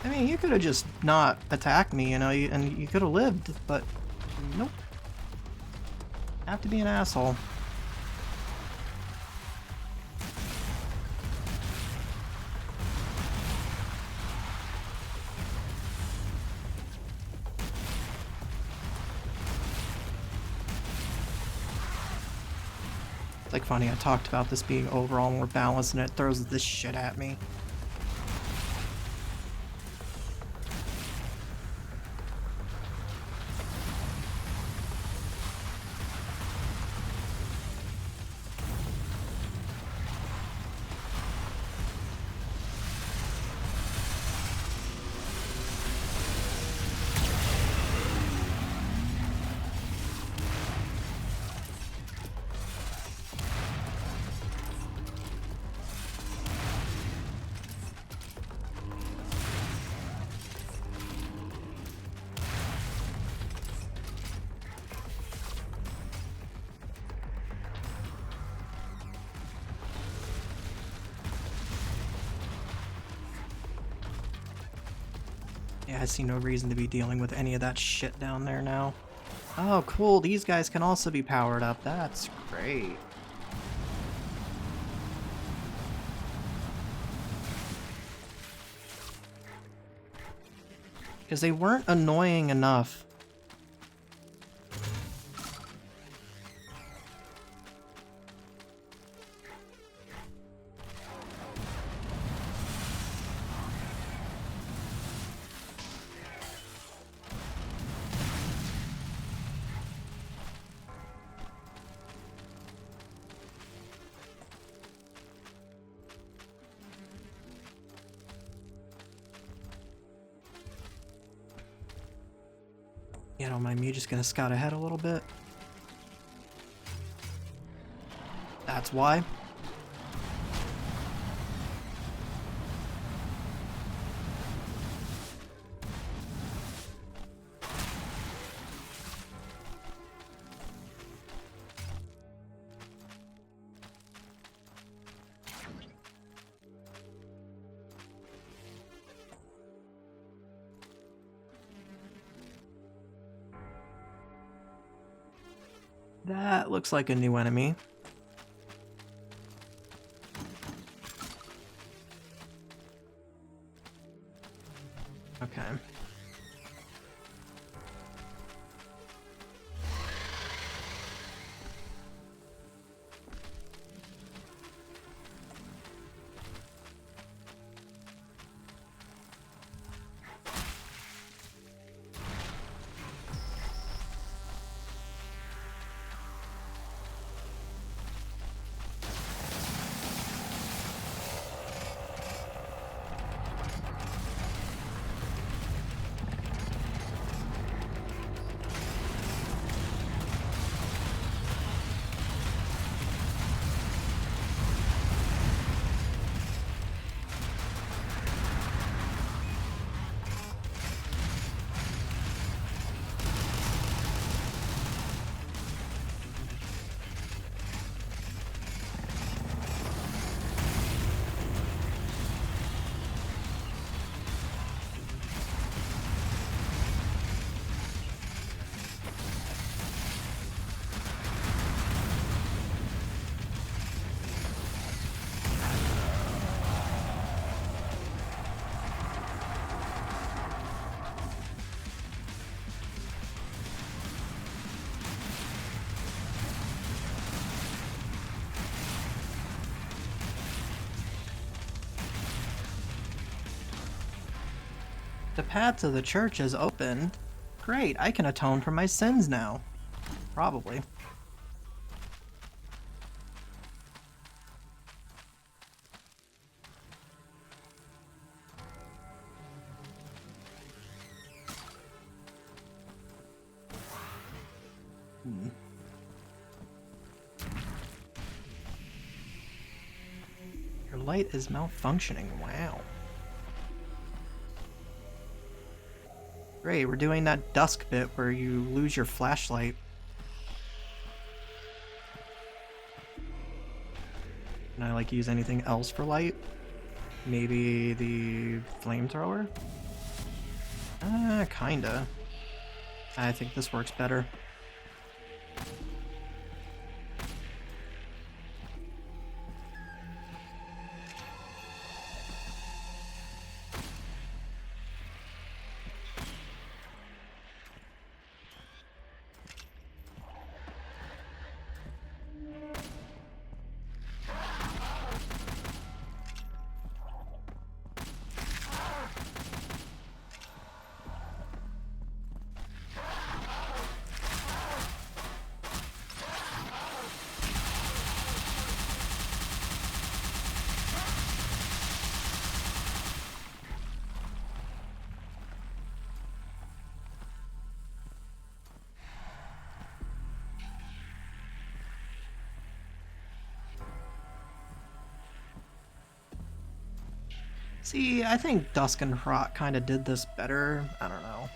I mean, you could have just not attacked me, you know, and you could have lived, but nope. Have to be an asshole. It's like funny, I talked about this being overall more balanced and it throws this shit at me. Yeah, I see no reason to be dealing with any of that shit down there now. Oh, cool. These guys can also be powered up. That's great. Because they weren't annoying enough. Yeah, don't mind me, just gonna scout ahead a little bit. That's why. That looks like a new enemy. Okay. The path to the church is open. Great, I can atone for my sins now. Probably. Your light is malfunctioning. Wow. Great, we're doing that dusk bit where you lose your flashlight. Can I, like, use anything else for light? Maybe the flamethrower? Kinda. I think this works better. See, I think Dusk and Rot kind of did this better. I don't know.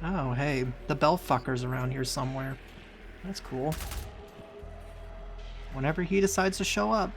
Oh, hey, the bell fucker's around here somewhere. That's cool. Whenever he decides to show up.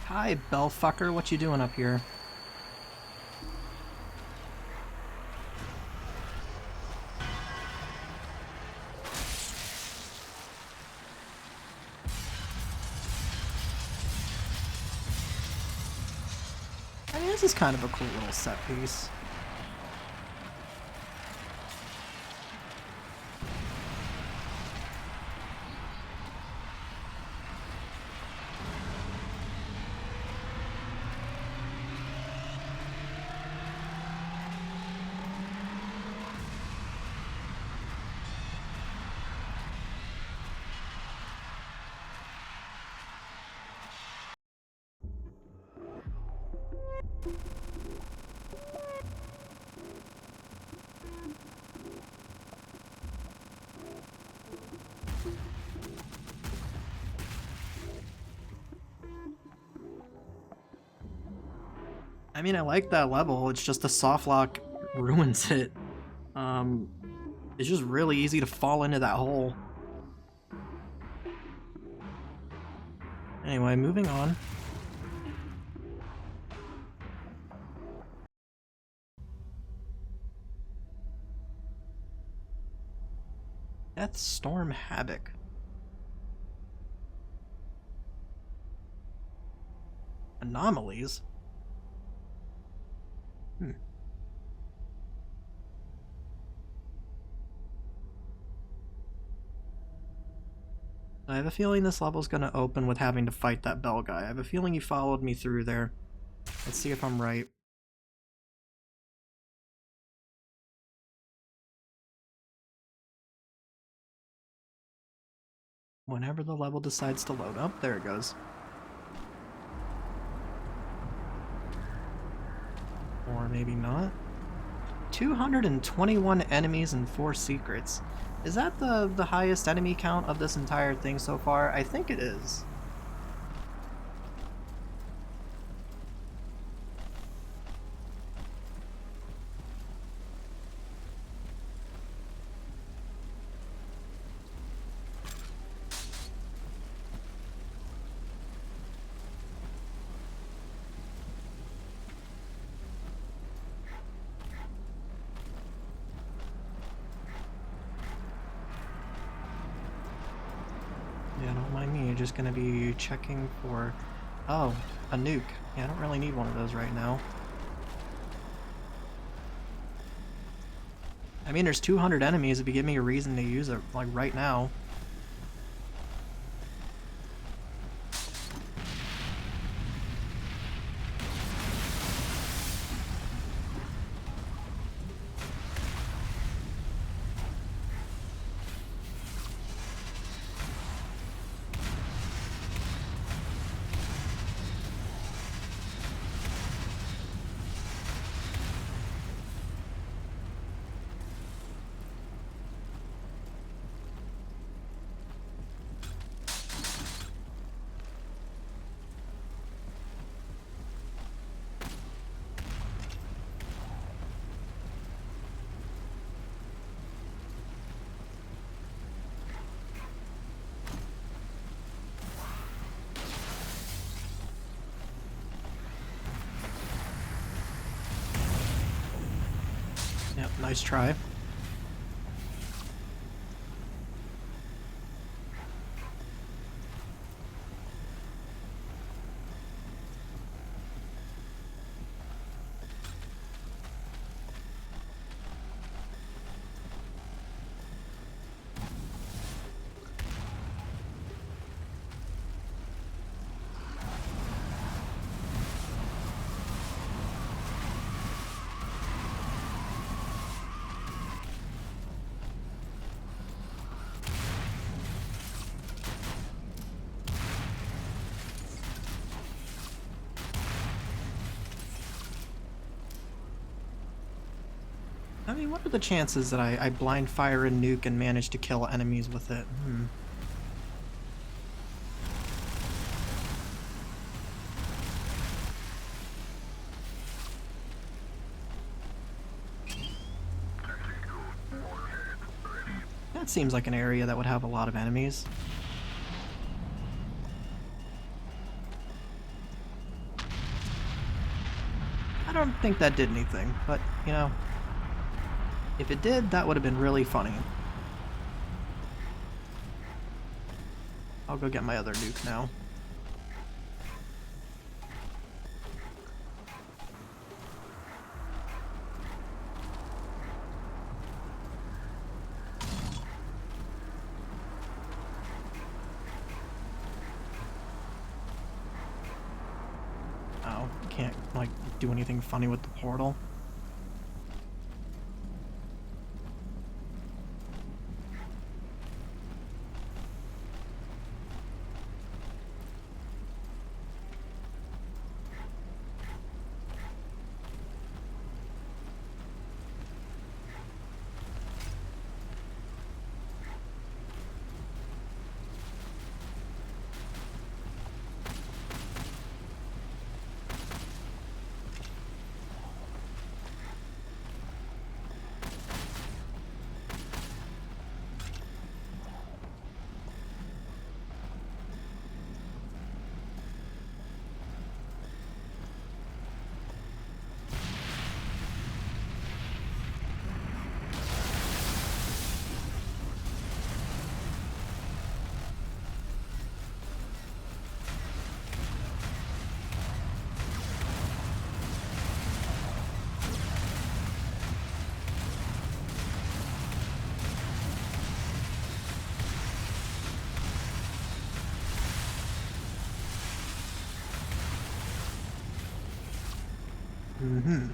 Hi, bell fucker, what you doing up here? I mean, this is kind of a cool little set piece. I mean, I like that level, it's just the softlock ruins it. It's just really easy to fall into that hole. Anyway, moving on. Storm Havoc. Anomalies? I have a feeling this level's gonna open with having to fight that bell guy. I have a feeling he followed me through there. Let's see if I'm right. Whenever the level decides to load up, there it goes. Or maybe not. 221 enemies and 4 secrets. Is that the highest enemy count of this entire thing so far? I think it is. Yeah, don't mind me, just gonna be checking for... Oh, a nuke. Yeah, I don't really need one of those right now. I mean, there's 200 enemies if you give me a reason to use it, like, right now. Yep, nice try. I mean, what are the chances that I blind fire a nuke and manage to kill enemies with it? That seems like an area that would have a lot of enemies. I don't think that did anything, but, you know, if it did, that would have been really funny. I'll go get my other nuke now. Oh, can't, like, do anything funny with the portal. Mm-hmm.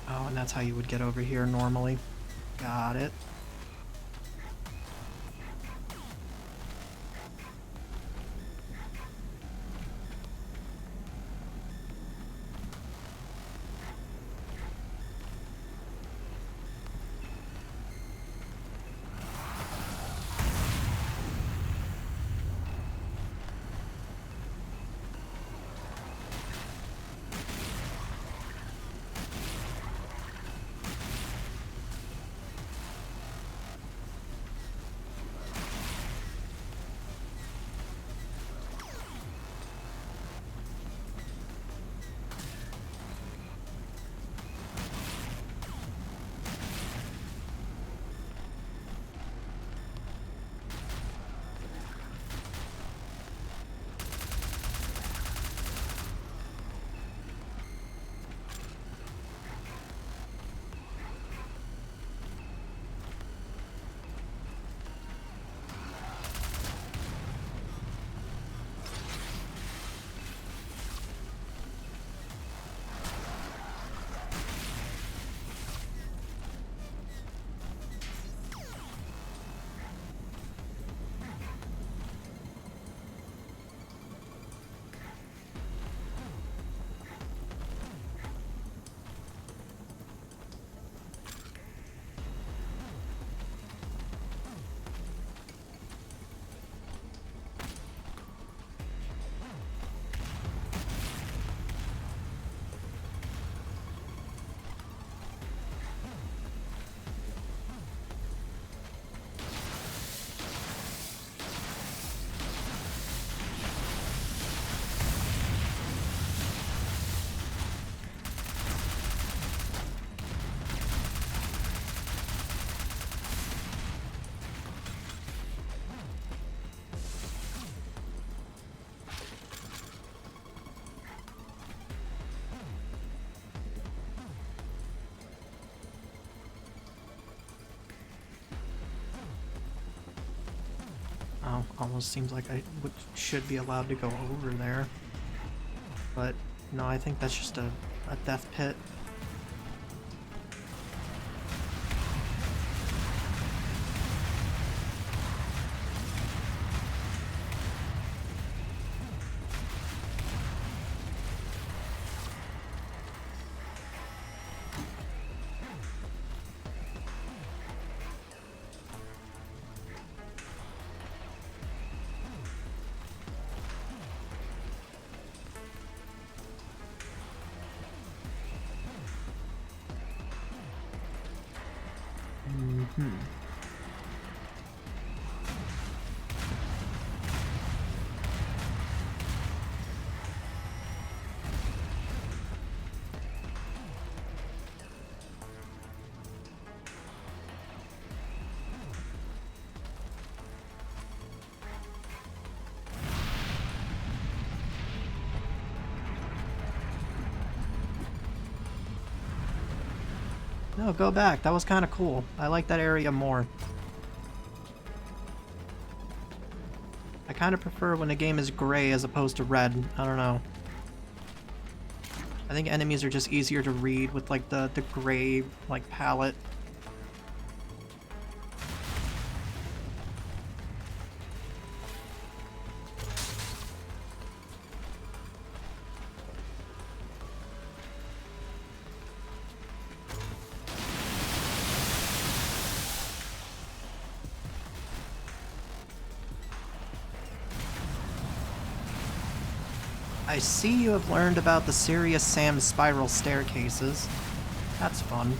Oh, and that's how you would get over here normally. Got it. Oh, almost seems like I should be allowed to go over there. But no, I think that's just a death pit. Mm-hmm. No, go back. That was kind of cool. I like that area more. I kind of prefer when a game is gray as opposed to red. I don't know. I think enemies are just easier to read with like the gray like palette. I see you have learned about the Serious Sam spiral staircases. That's fun.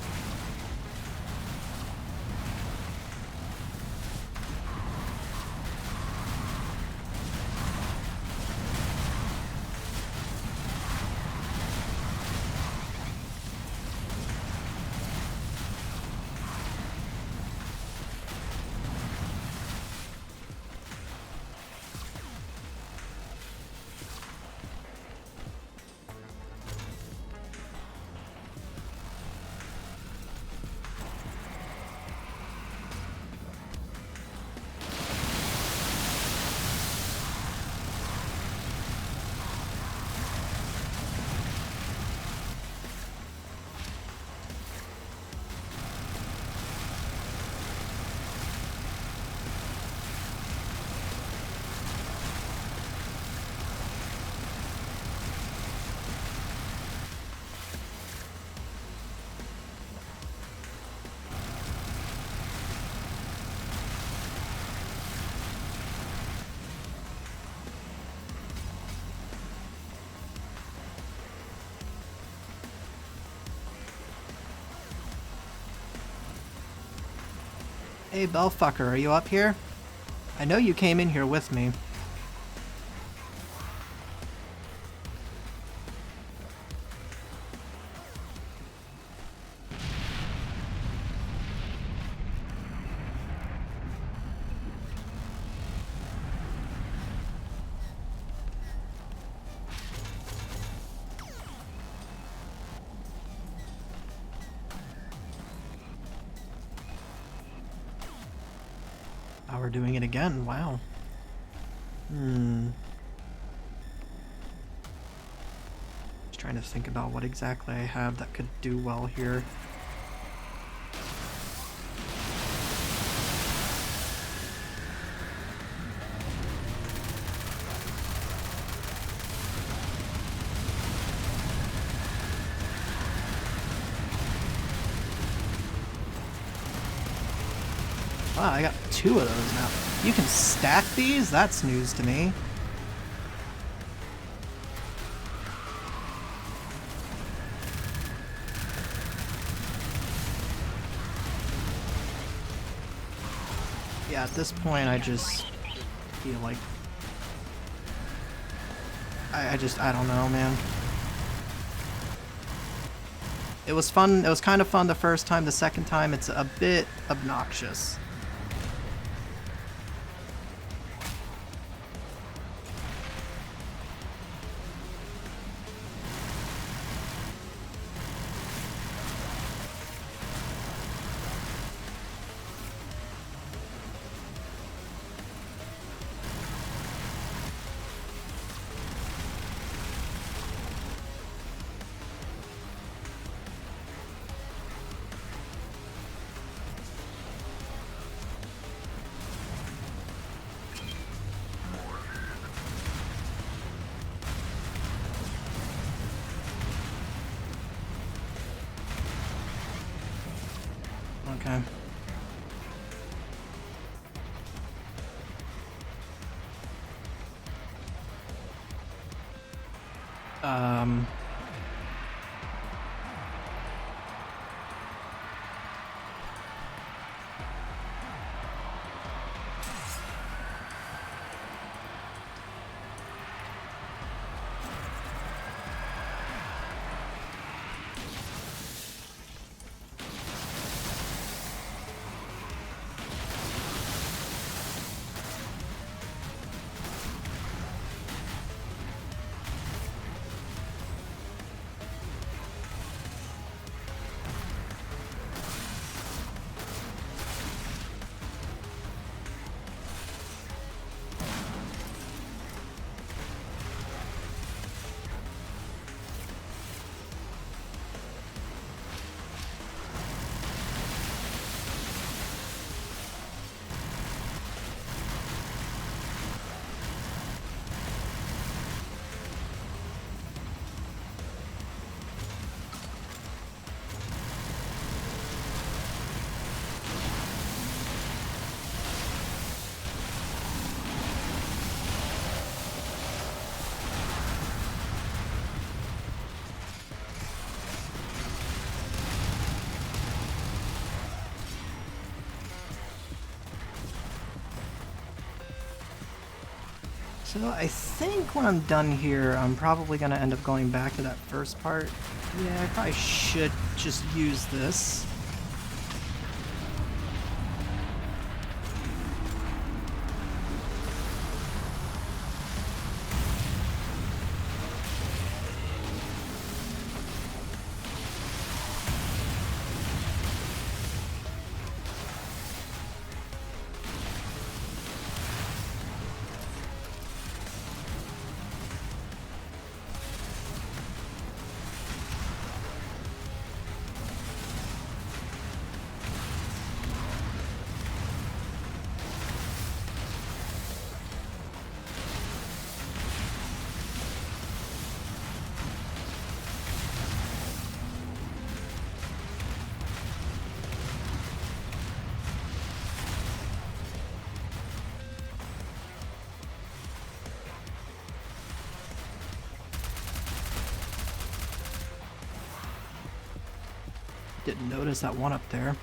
Hey, Bellfucker, are you up here? I know you came in here with me. Oh, we're doing it again. Wow. Just trying to think about what exactly I have that could do well here. Wow, I got 2 of those now. You can stack these? That's news to me. Yeah, at this point I just feel like... I don't know, man. It was fun, it was kind of fun the first time, the second time it's a bit obnoxious. Okay. So I think when I'm done here, I'm probably going to end up going back to that first part. Yeah, I probably should just use this. Didn't notice that one up there.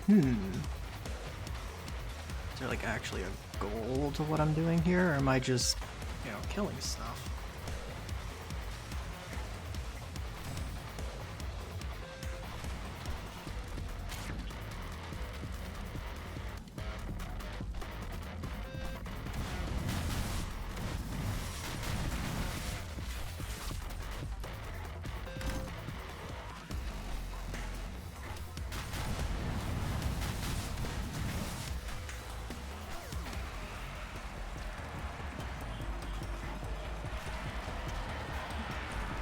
Is there like actually a goal to what I'm doing here, or am I just, you know, killing stuff?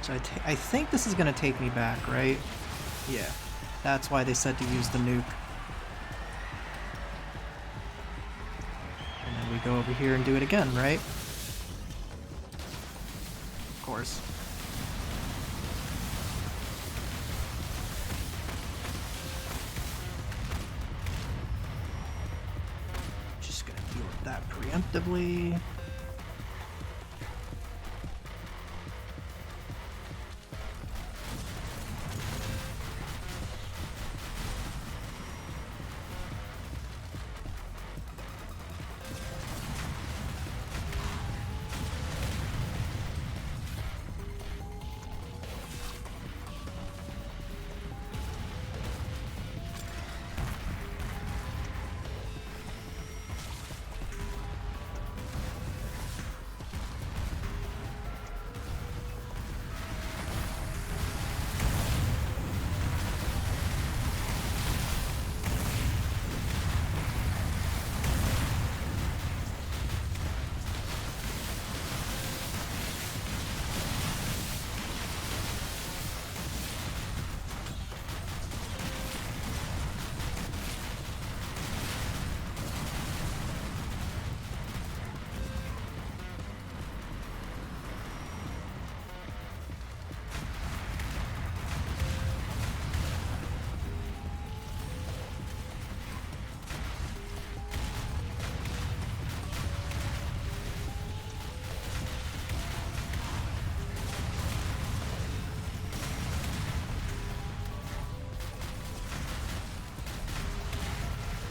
So I think this is going to take me back, right? Yeah. That's why they said to use the nuke. And then we go over here and do it again, right? Of course. Just going to deal with that preemptively.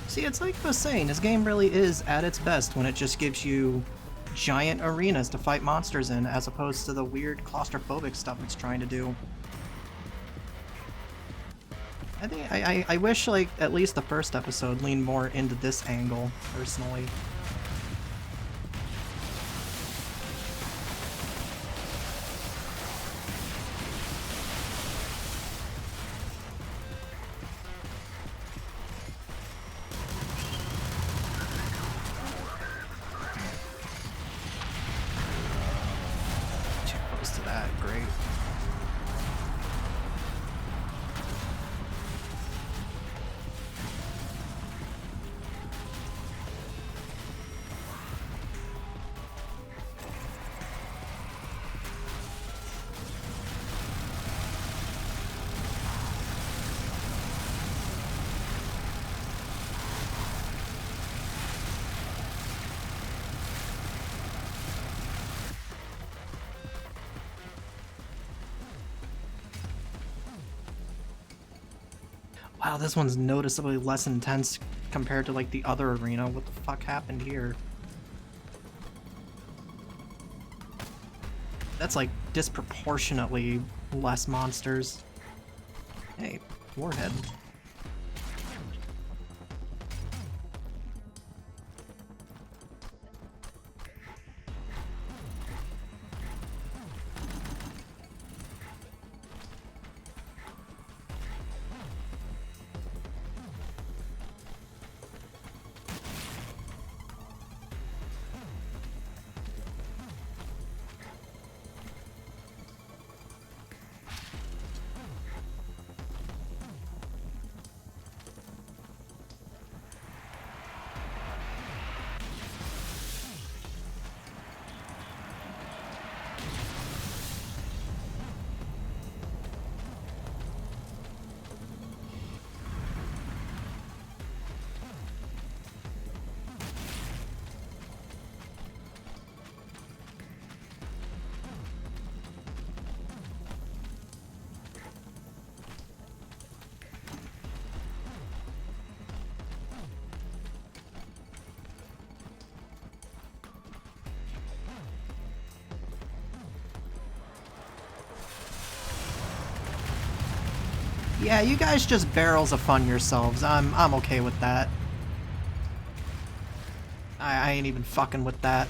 See, it's like I was saying, this game really is at its best when it just gives you giant arenas to fight monsters in, as opposed to the weird claustrophobic stuff it's trying to do. I think I wish, like, at least the first episode leaned more into this angle, personally. Wow, this one's noticeably less intense compared to, like, the other arena. What the fuck happened here? That's, like, disproportionately less monsters. Hey, Warhead. Yeah, you guys just barrels of fun yourselves. I'm okay with that. I ain't even fucking with that.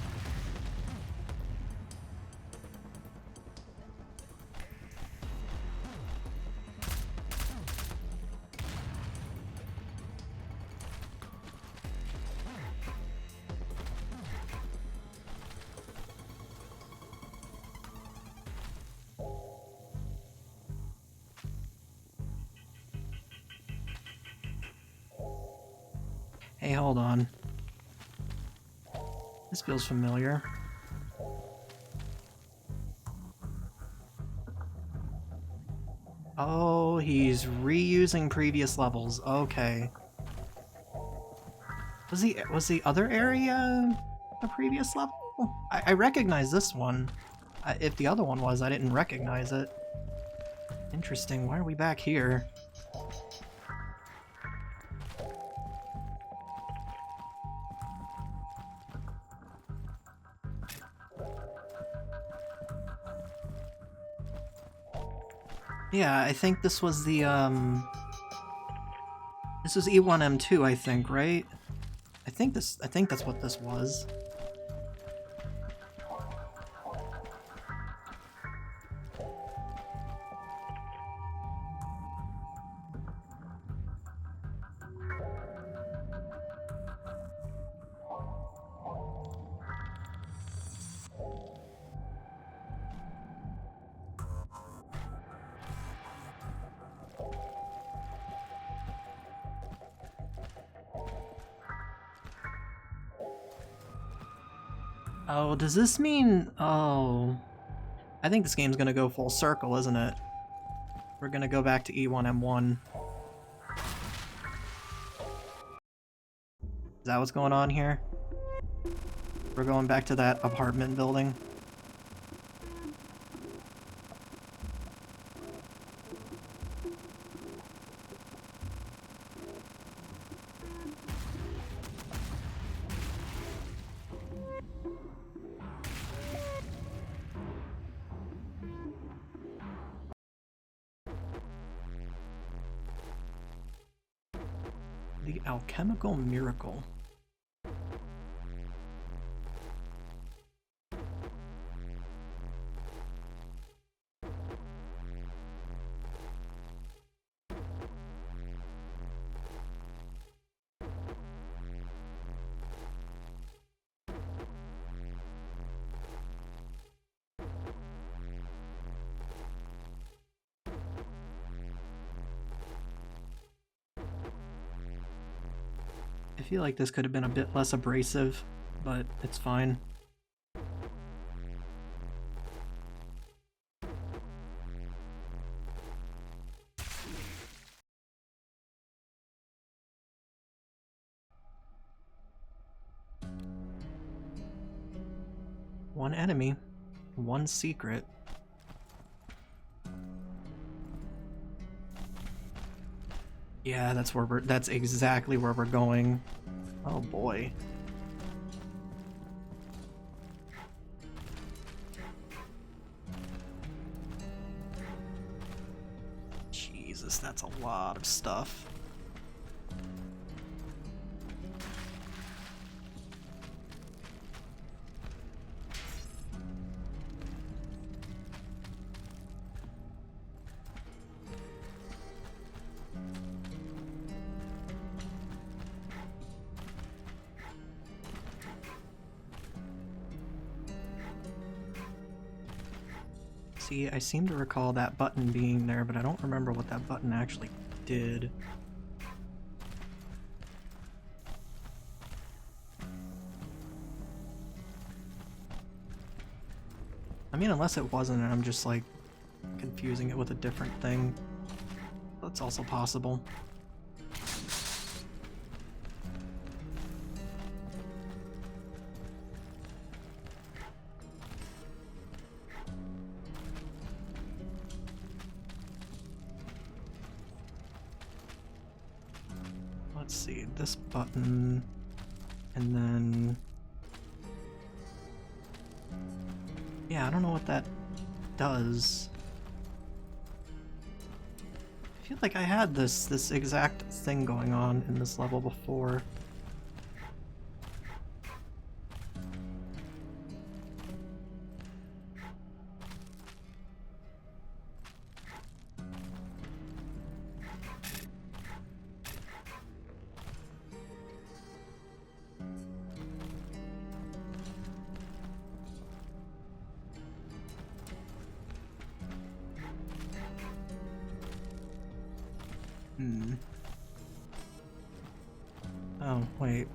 Hey, hold on. This feels familiar. Oh, he's reusing previous levels. Okay. Was the other area a previous level? I recognize this one. If the other one was, I didn't recognize it. Interesting. Why are we back here? Yeah, I think this was the, this was E1M2, I think, right? I think that's what this was. Oh, does this mean... Oh... I think this game's gonna go full circle, isn't it? We're gonna go back to E1M1. Is that what's going on here? We're going back to that apartment building. The Alchemical Miracle. I feel like this could have been a bit less abrasive, but it's fine. One enemy, one secret. Yeah, that's exactly where we're going. Oh boy. Jesus, that's a lot of stuff. See, I seem to recall that button being there, but I don't remember what that button actually did. I mean, unless it wasn't and I'm just like confusing it with a different thing. That's also possible. Let's see, this button, and then... Yeah, I don't know what that does. I feel like I had this exact thing going on in this level before. Oh, wait.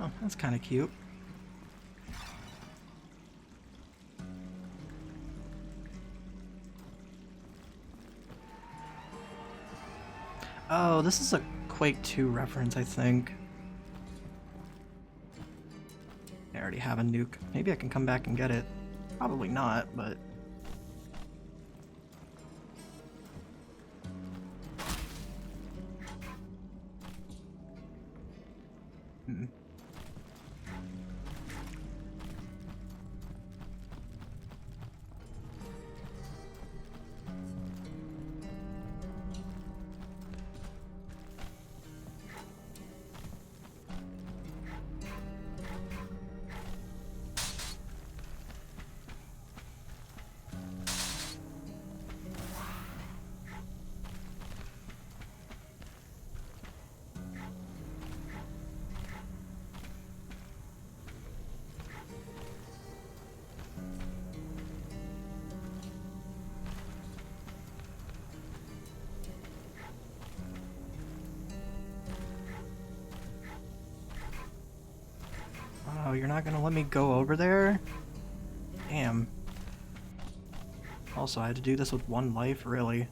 Oh, that's kind of cute. Oh, this is a Quake 2 reference, I think. I already have a nuke. Maybe I can come back and get it. Probably not, but... Oh, you're not gonna let me go over there? Damn. Also, I had to do this with one life, really.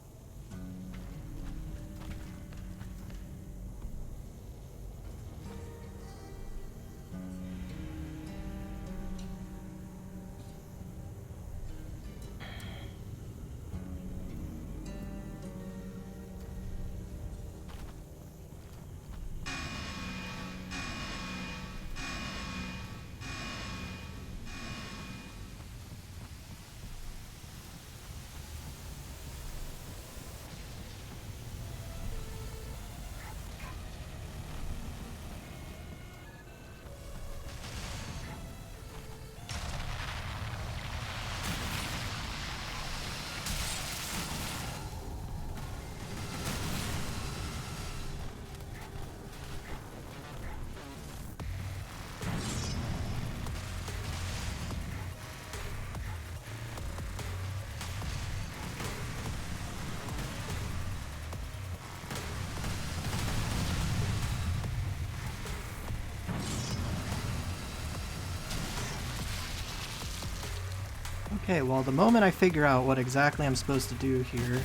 Okay, well, the moment I figure out what exactly I'm supposed to do here...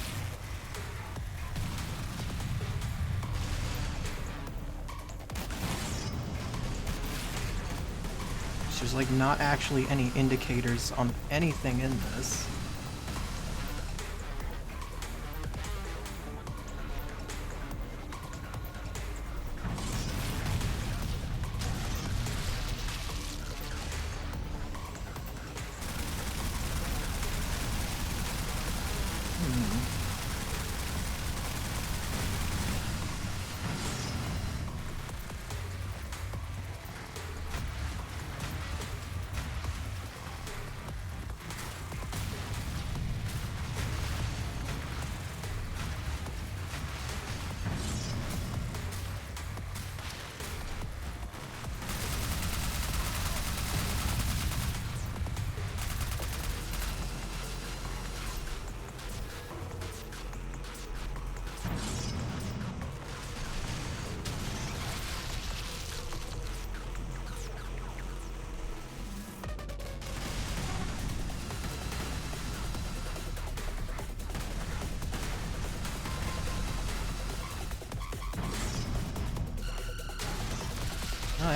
There's like not actually any indicators on anything in this.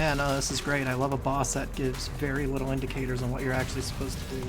Yeah, no, this is great. I love a boss that gives very little indicators on what you're actually supposed to do.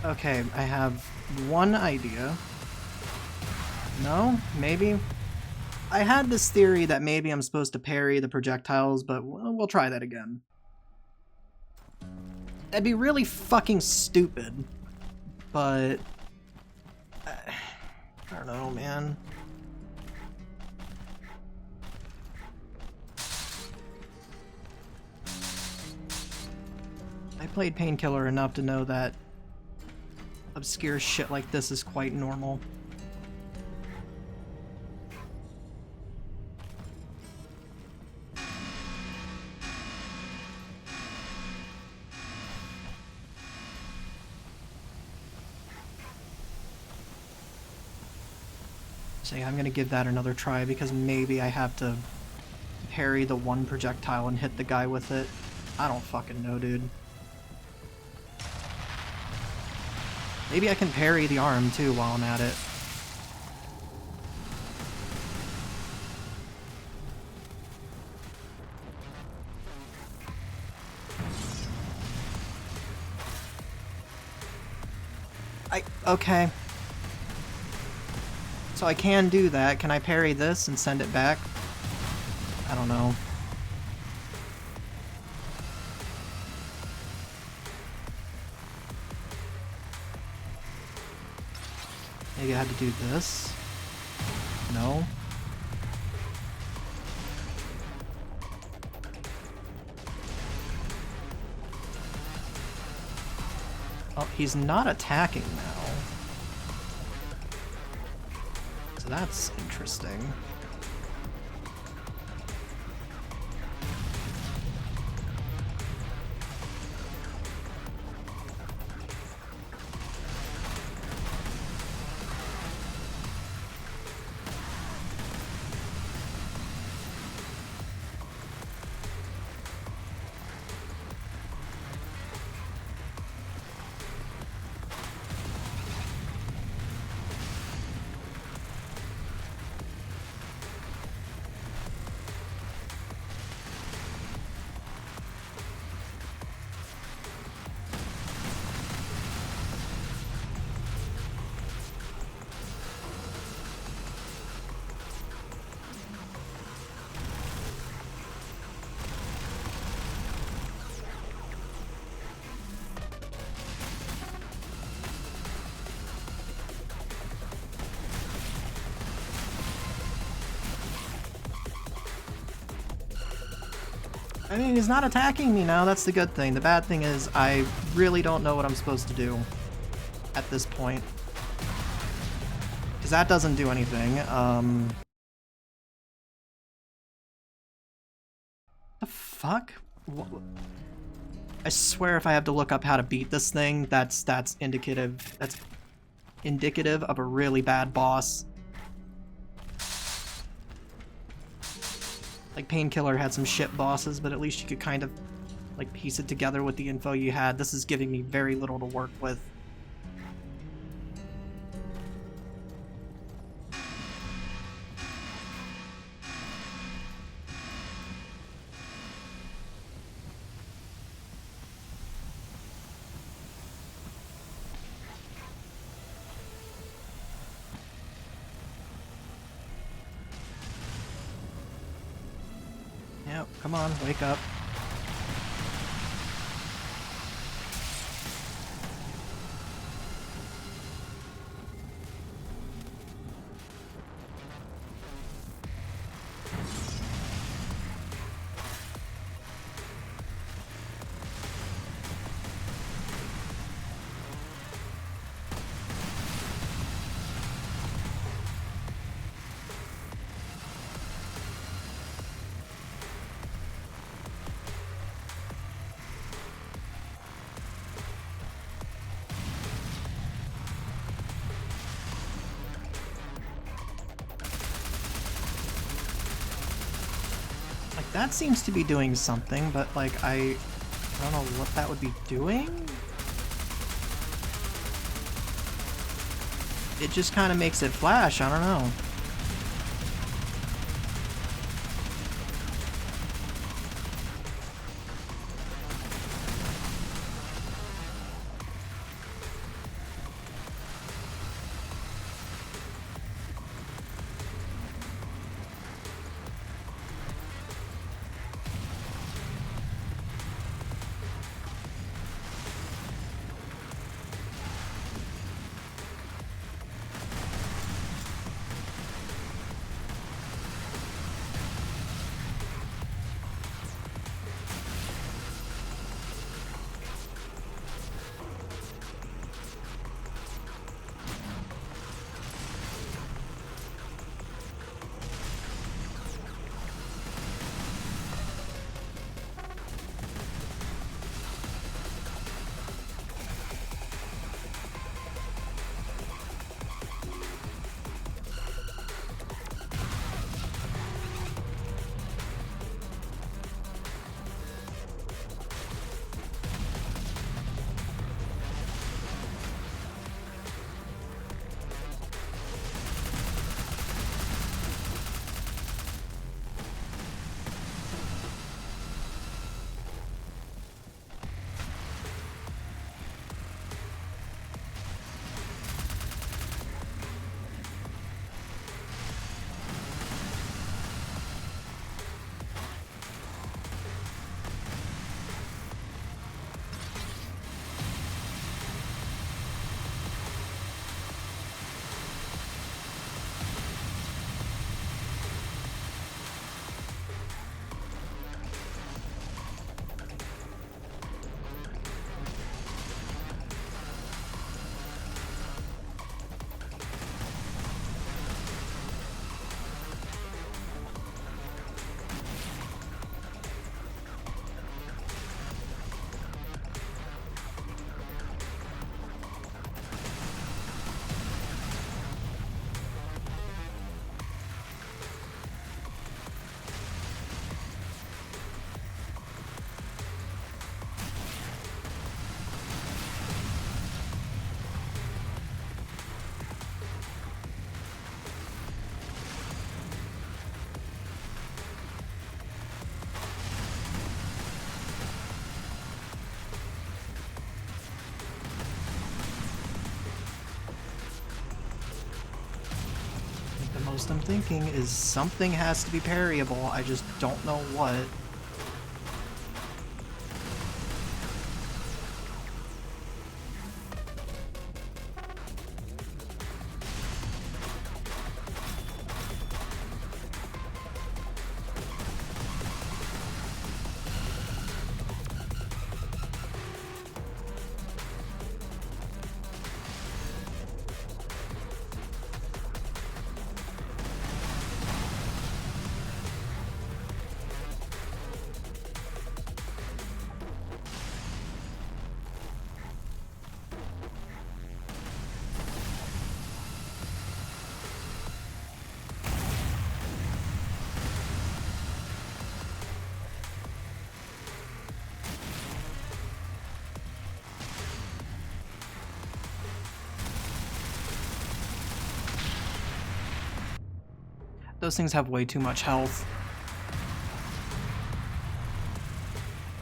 Okay, I have one idea. No? Maybe? I had this theory that maybe I'm supposed to parry the projectiles, but we'll try that again. That'd be really fucking stupid, but... I don't know, man. I played Painkiller enough to know that obscure shit like this is quite normal. So yeah, I'm gonna give that another try because maybe I have to parry the one projectile and hit the guy with it. I don't fucking know, dude. Maybe I can parry the arm too while I'm at it. Okay. So I can do that. Can I parry this and send it back? I don't know. Maybe I had to do this. No. Oh, he's not attacking now. So that's interesting. I mean, he's not attacking me now, that's the good thing. The bad thing is, I really don't know what I'm supposed to do at this point. Because that doesn't do anything. The fuck? I swear if I have to look up how to beat this thing, that's indicative of a really bad boss. Like, Painkiller had some shit bosses, but at least you could kind of, like, piece it together with the info you had. This is giving me very little to work with. Yep, come on, wake up. That seems to be doing something, but like I don't know what that would be doing. It just kind of makes it flash, I don't know. Most I'm thinking is something has to be parryable. I just don't know what. Those things have way too much health.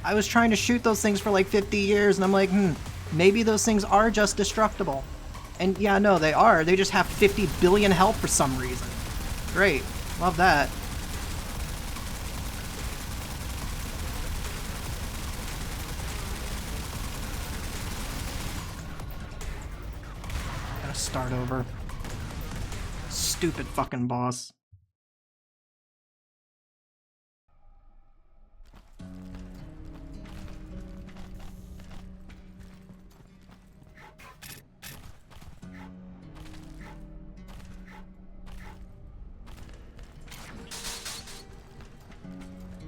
I was trying to shoot those things for like 50 years, and I'm like, maybe those things are just destructible. And yeah, no, they are. They just have 50 billion health for some reason. Great. Love that. Gotta start over. Stupid fucking boss.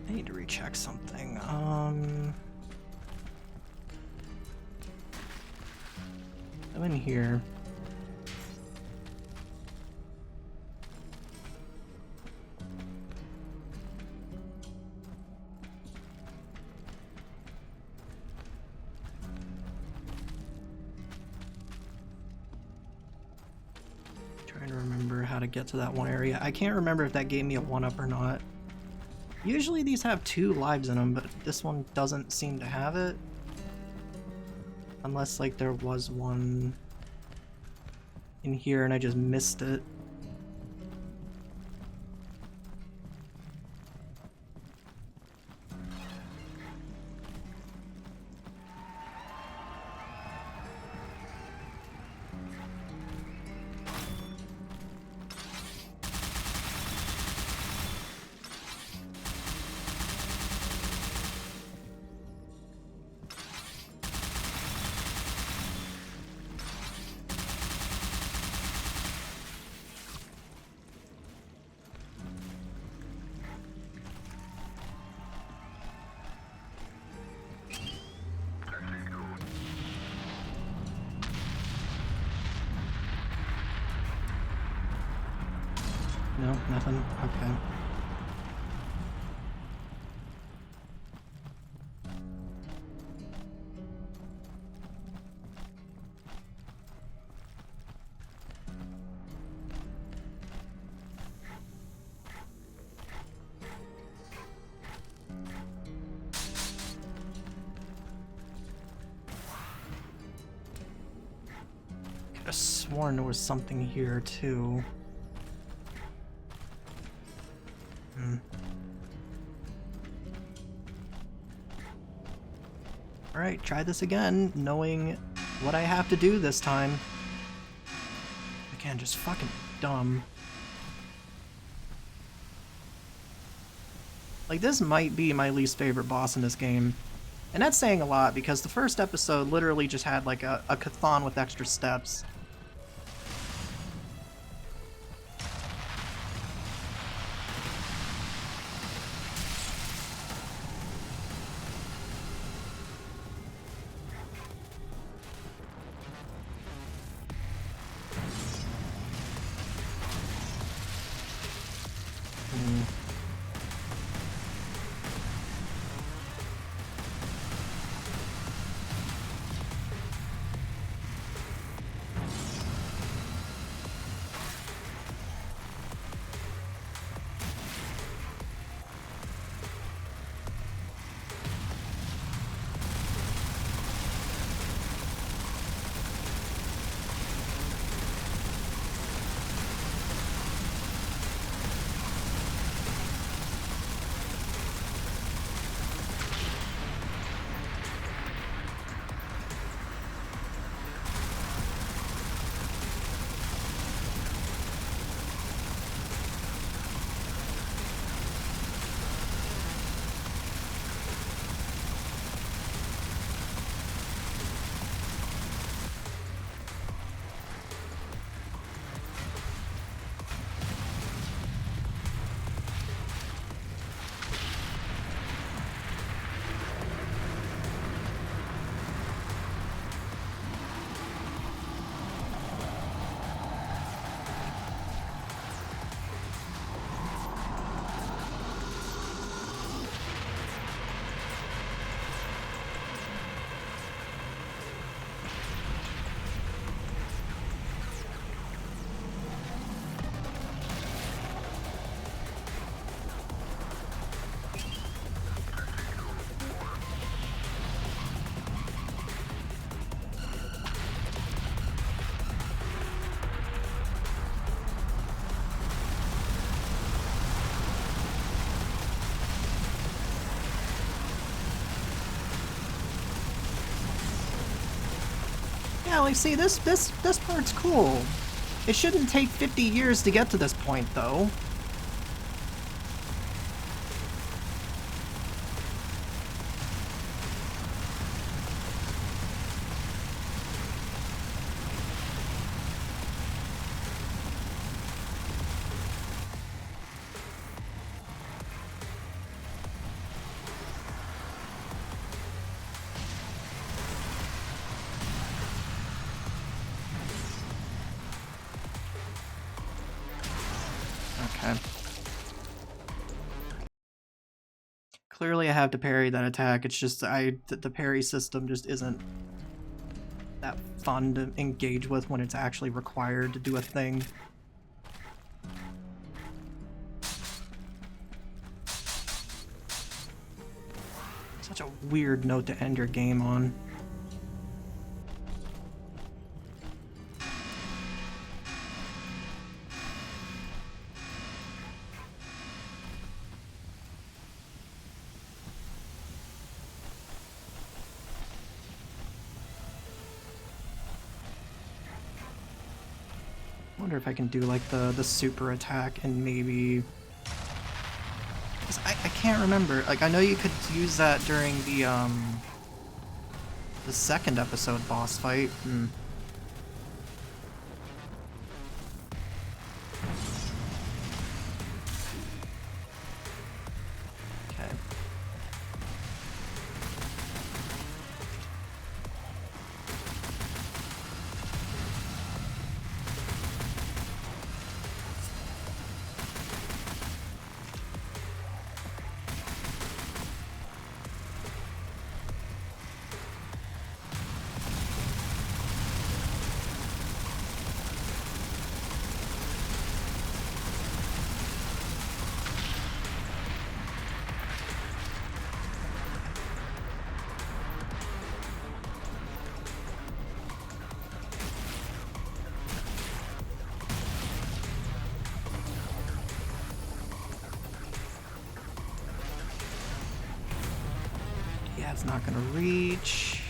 I need to recheck something. I'm in here. to get to that one area. I can't remember if that gave me a 1-up or not. Usually these have 2 lives in them, but this one doesn't seem to have it. Unless, like, there was one in here and I just missed it. No, nothing? Okay. Could have sworn there was something here too. Alright, try this again, knowing what I have to do this time. Again, just fucking dumb. Like, this might be my least favorite boss in this game. And that's saying a lot, because the first episode literally just had, like, a Chthon with extra steps. Yeah, like, see, this part's cool. It shouldn't take 50 years to get to this point, though. Okay. Clearly I have to parry that attack, it's just the parry system just isn't that fun to engage with when it's actually required to do a thing. Such a weird note to end your game on. I wonder if I can do like the super attack and maybe... I can't remember. Like, I know you could use that during the second episode boss fight. Okay. Yeah, it's not gonna reach.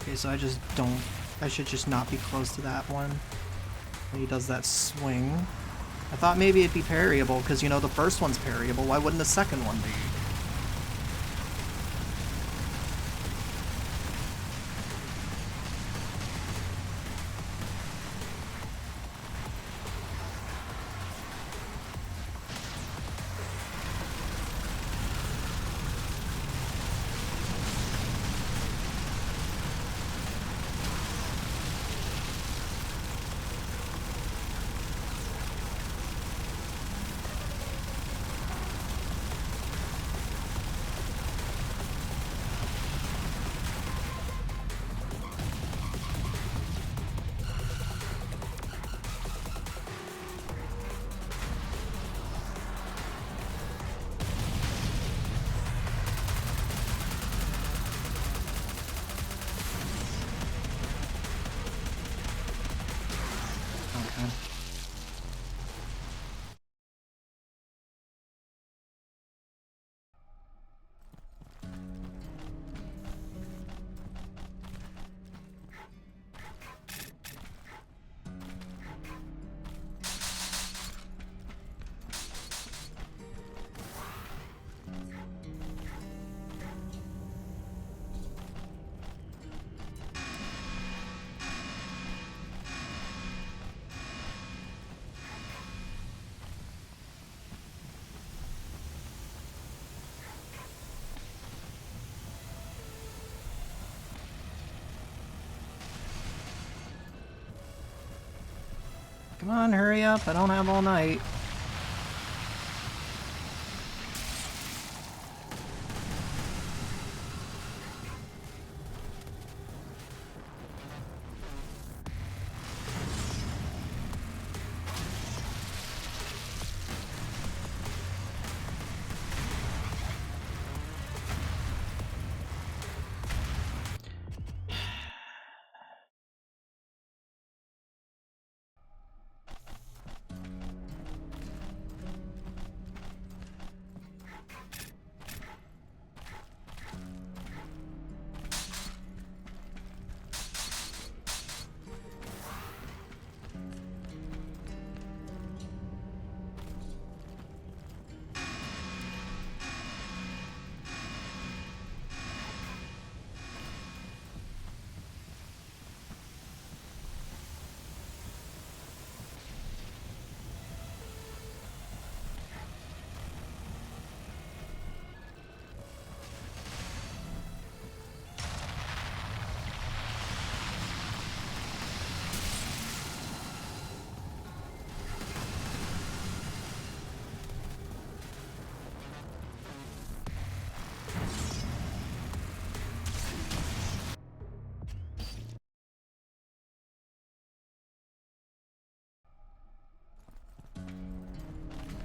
Okay, so I should just not be close to that one when he does that swing. I thought maybe it'd be parryable, because, you know, the first one's parryable. Why wouldn't the second one be? Come on, hurry up. I don't have all night.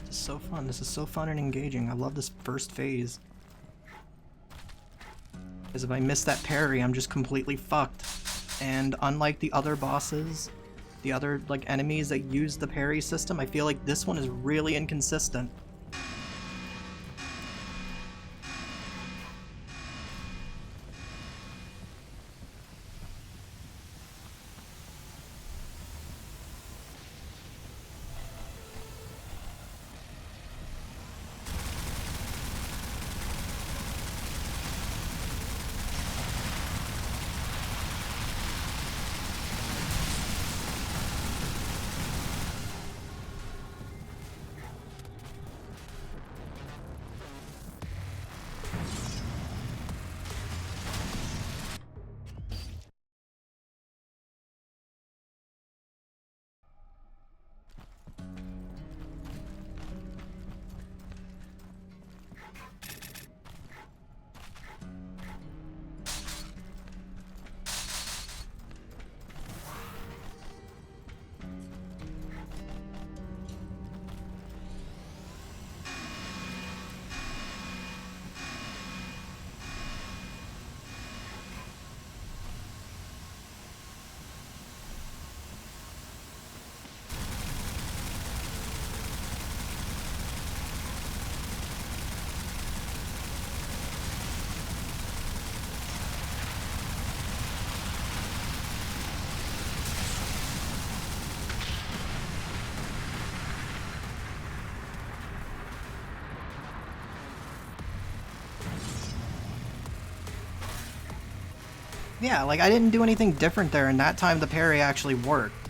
This is so fun. This is so fun and engaging. I love this first phase. Because if I miss that parry, I'm just completely fucked. And unlike the other bosses, the other like enemies that use the parry system, I feel like this one is really inconsistent. Yeah, like I didn't do anything different there, and that time the parry actually worked.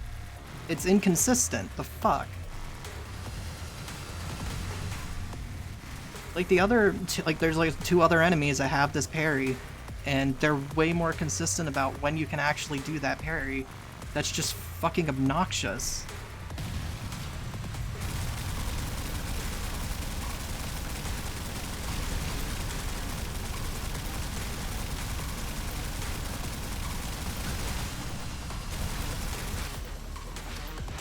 It's inconsistent. The fuck? Like the other, there's like 2 other enemies that have this parry, and they're way more consistent about when you can actually do that parry. That's just fucking obnoxious.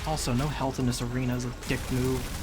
Also, no health in this arena is a dick move.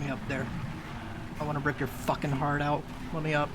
Let me up there. I want to rip your fucking heart out. Let me up.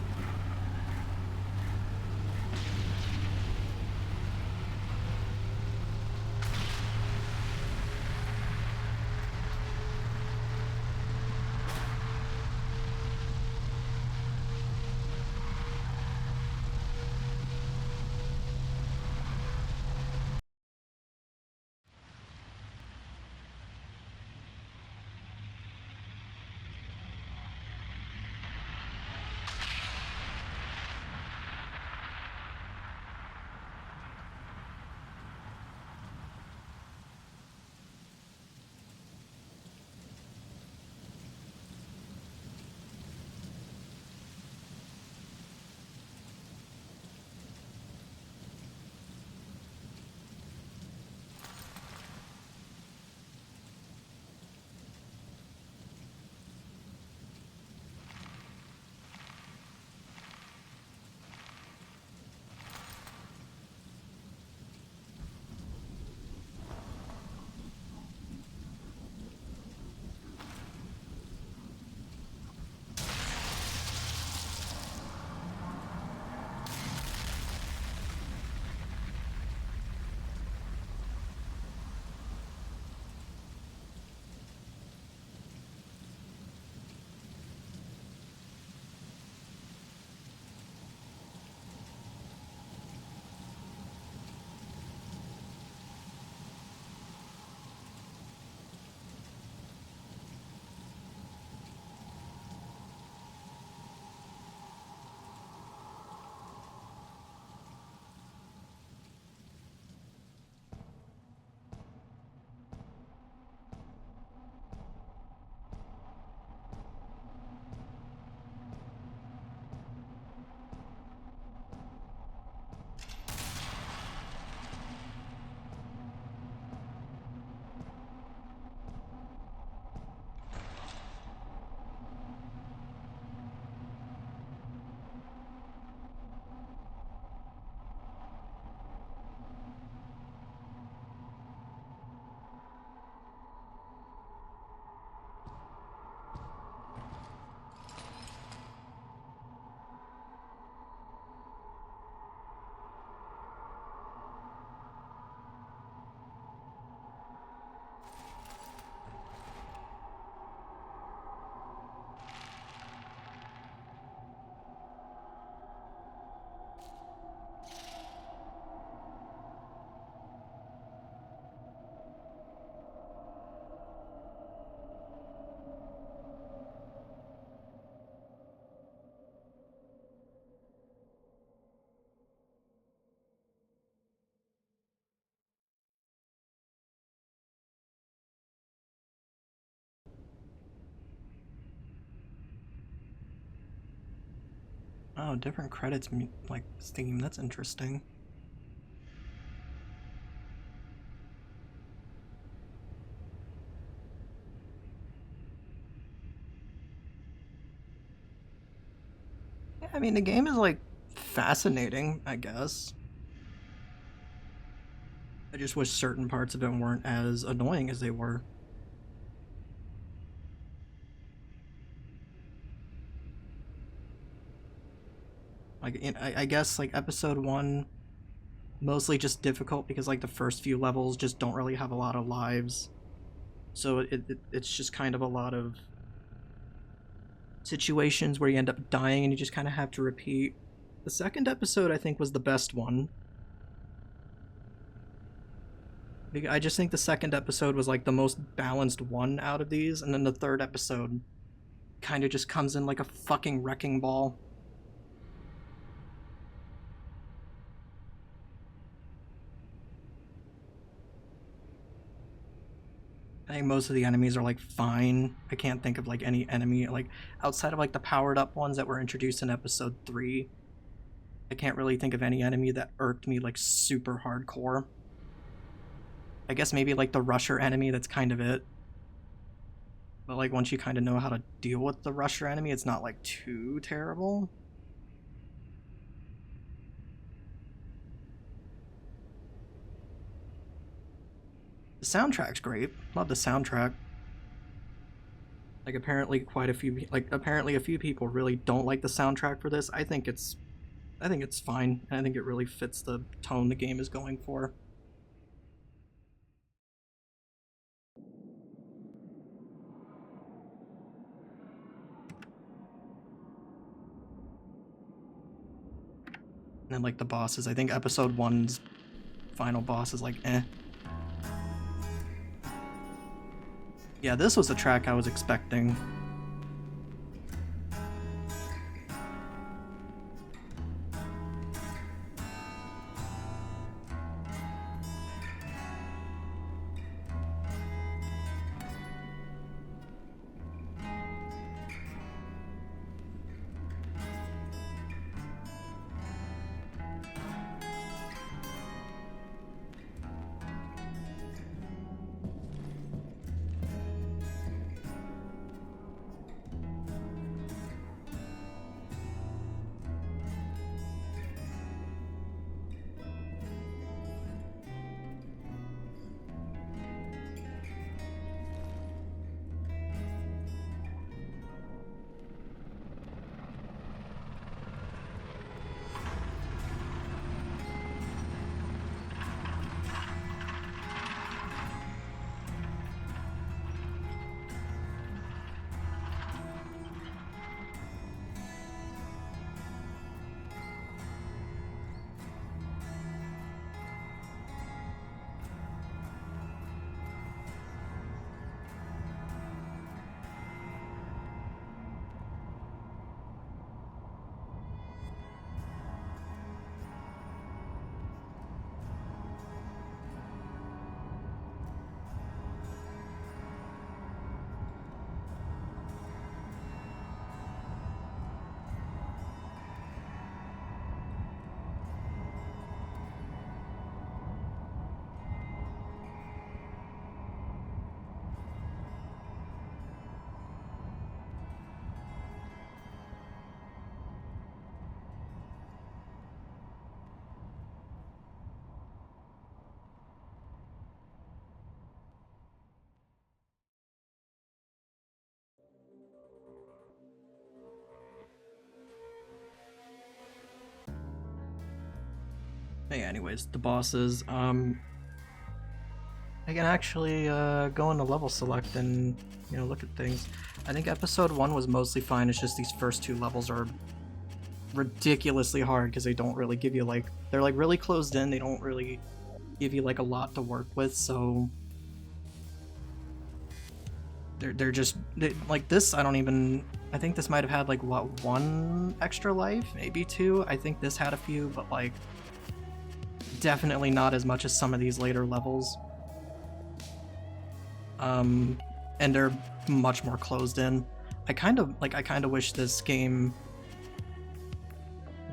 Oh, different credits, like, theme. That's interesting. Yeah, I mean, the game is, like, fascinating, I guess. I just wish certain parts of it weren't as annoying as they were. Like, I guess, like, episode 1, mostly just difficult because, like, the first few levels just don't really have a lot of lives. So it's just kind of a lot of situations where you end up dying and you just kind of have to repeat. The second episode, I think, was the best one. I just think the second episode was, like, the most balanced one out of these, and then the third episode kind of just comes in like a fucking wrecking ball. I think most of the enemies are, like, fine. I can't think of, like, any enemy, like, outside of, like, the powered up ones that were introduced in episode 3. I can't really think of any enemy that irked me, like, super hardcore. I guess maybe, like, the rusher enemy, that's kind of it. But, like, once you kind of know how to deal with the rusher enemy, it's not, like, too terrible. The soundtrack's great. Love the soundtrack. Like apparently apparently a few people really don't like the soundtrack for this. I think it's fine. I think it really fits the tone the game is going for. And like the bosses, I think episode 1's final boss is like eh. Yeah, this was the track I was expecting. Hey, anyways, the bosses. I can actually go into level select and look at things. I think episode 1 was mostly fine. It's just these first 2 levels are ridiculously hard because they don't really give you like they're like really closed in. They don't really give you like a lot to work with. So they're just like this. I think this might have had like what 1 extra life, maybe 2. I think this had a few, but like definitely not as much as some of these later levels. And they're much more closed in. I kind of wish this game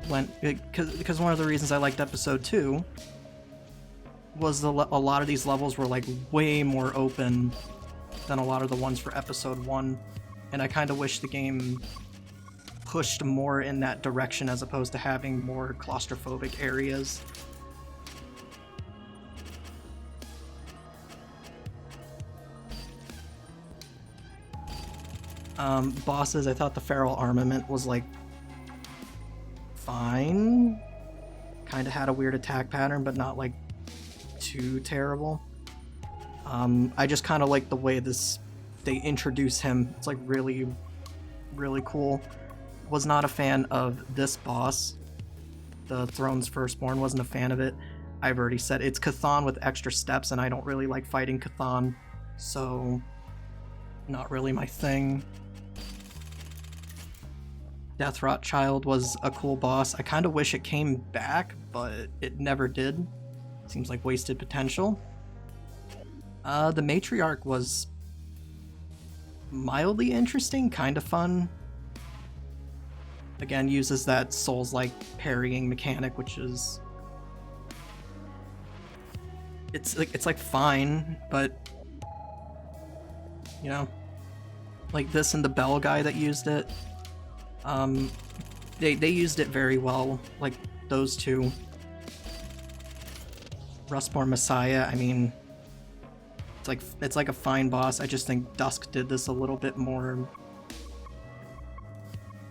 went because one of the reasons I liked episode 2 was a lot of these levels were like way more open than a lot of the ones for episode 1, and I kind of wish the game pushed more in that direction as opposed to having more claustrophobic areas. Bosses, I thought the feral armament was like fine. Kind of had a weird attack pattern, but not like too terrible. I just kind of like the way they introduce him. It's like really, really cool. Was not a fan of this boss. The Throne's Firstborn, wasn't a fan of it. I've already said it's Chthon with extra steps, and I don't really like fighting Chthon, so not really my thing. Death Rothschild was a cool boss. I kind of wish it came back, but it never did. Seems like wasted potential. The Matriarch was mildly interesting, kind of fun. Again, uses that Souls-like parrying mechanic, which is it's like fine, but like this and the Bell guy that used it. They used it very well, like those two. Rustborn Messiah, I mean, it's like a fine boss. I just think Dusk did this a little bit more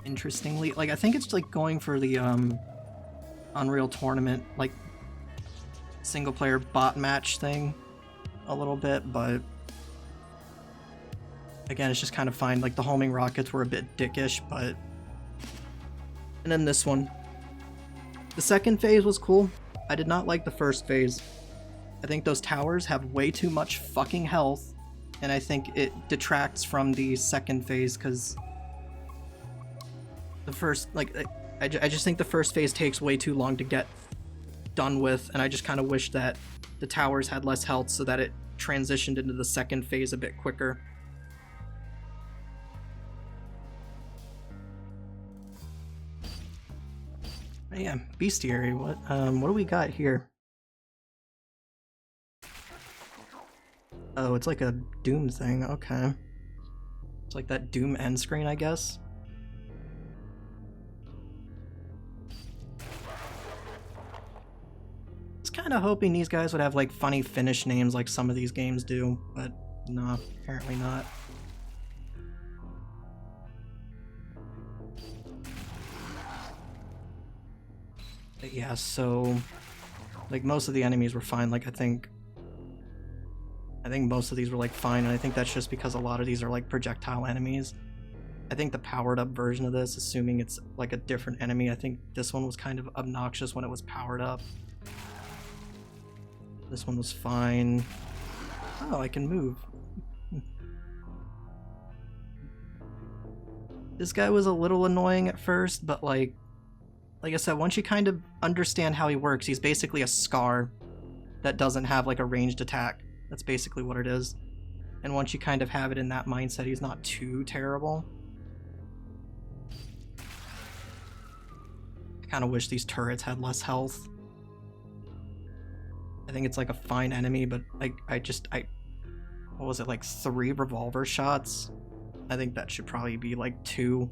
interestingly. Like, I think it's like going for the Unreal Tournament, like, single player bot match thing a little bit, but again, it's just kind of fine. Like, the homing rockets were a bit dickish, but... And then this one. The second phase was cool. I did not like the first phase. I think those towers have way too much fucking health, and I think it detracts from the second phase, because the first, like, I just think the first phase takes way too long to get done with, and I just kind of wish that the towers had less health so that it transitioned into the second phase a bit quicker. But yeah, Bestiary, what do we got here? Oh, it's like a Doom thing, okay. It's like that Doom end screen, I guess. I was kind of hoping these guys would have like funny finish names like some of these games do, but no, apparently not. But yeah, so like most of the enemies were fine. Like I think most of these were like fine, and I think that's just because a lot of these are like projectile enemies. I think the powered up version of this, assuming it's like a different enemy, I think this one was kind of obnoxious when it was powered up. This one was fine. Oh, I can move. This guy was a little annoying at first, but like I said, once you kind of understand how he works, he's basically a Scar that doesn't have like a ranged attack. That's basically what it is. And once you kind of have it in that mindset, he's not too terrible. I kind of wish these turrets had less health. I think it's like a fine enemy, but I what was it, like 3 revolver shots? I think that should probably be like 2.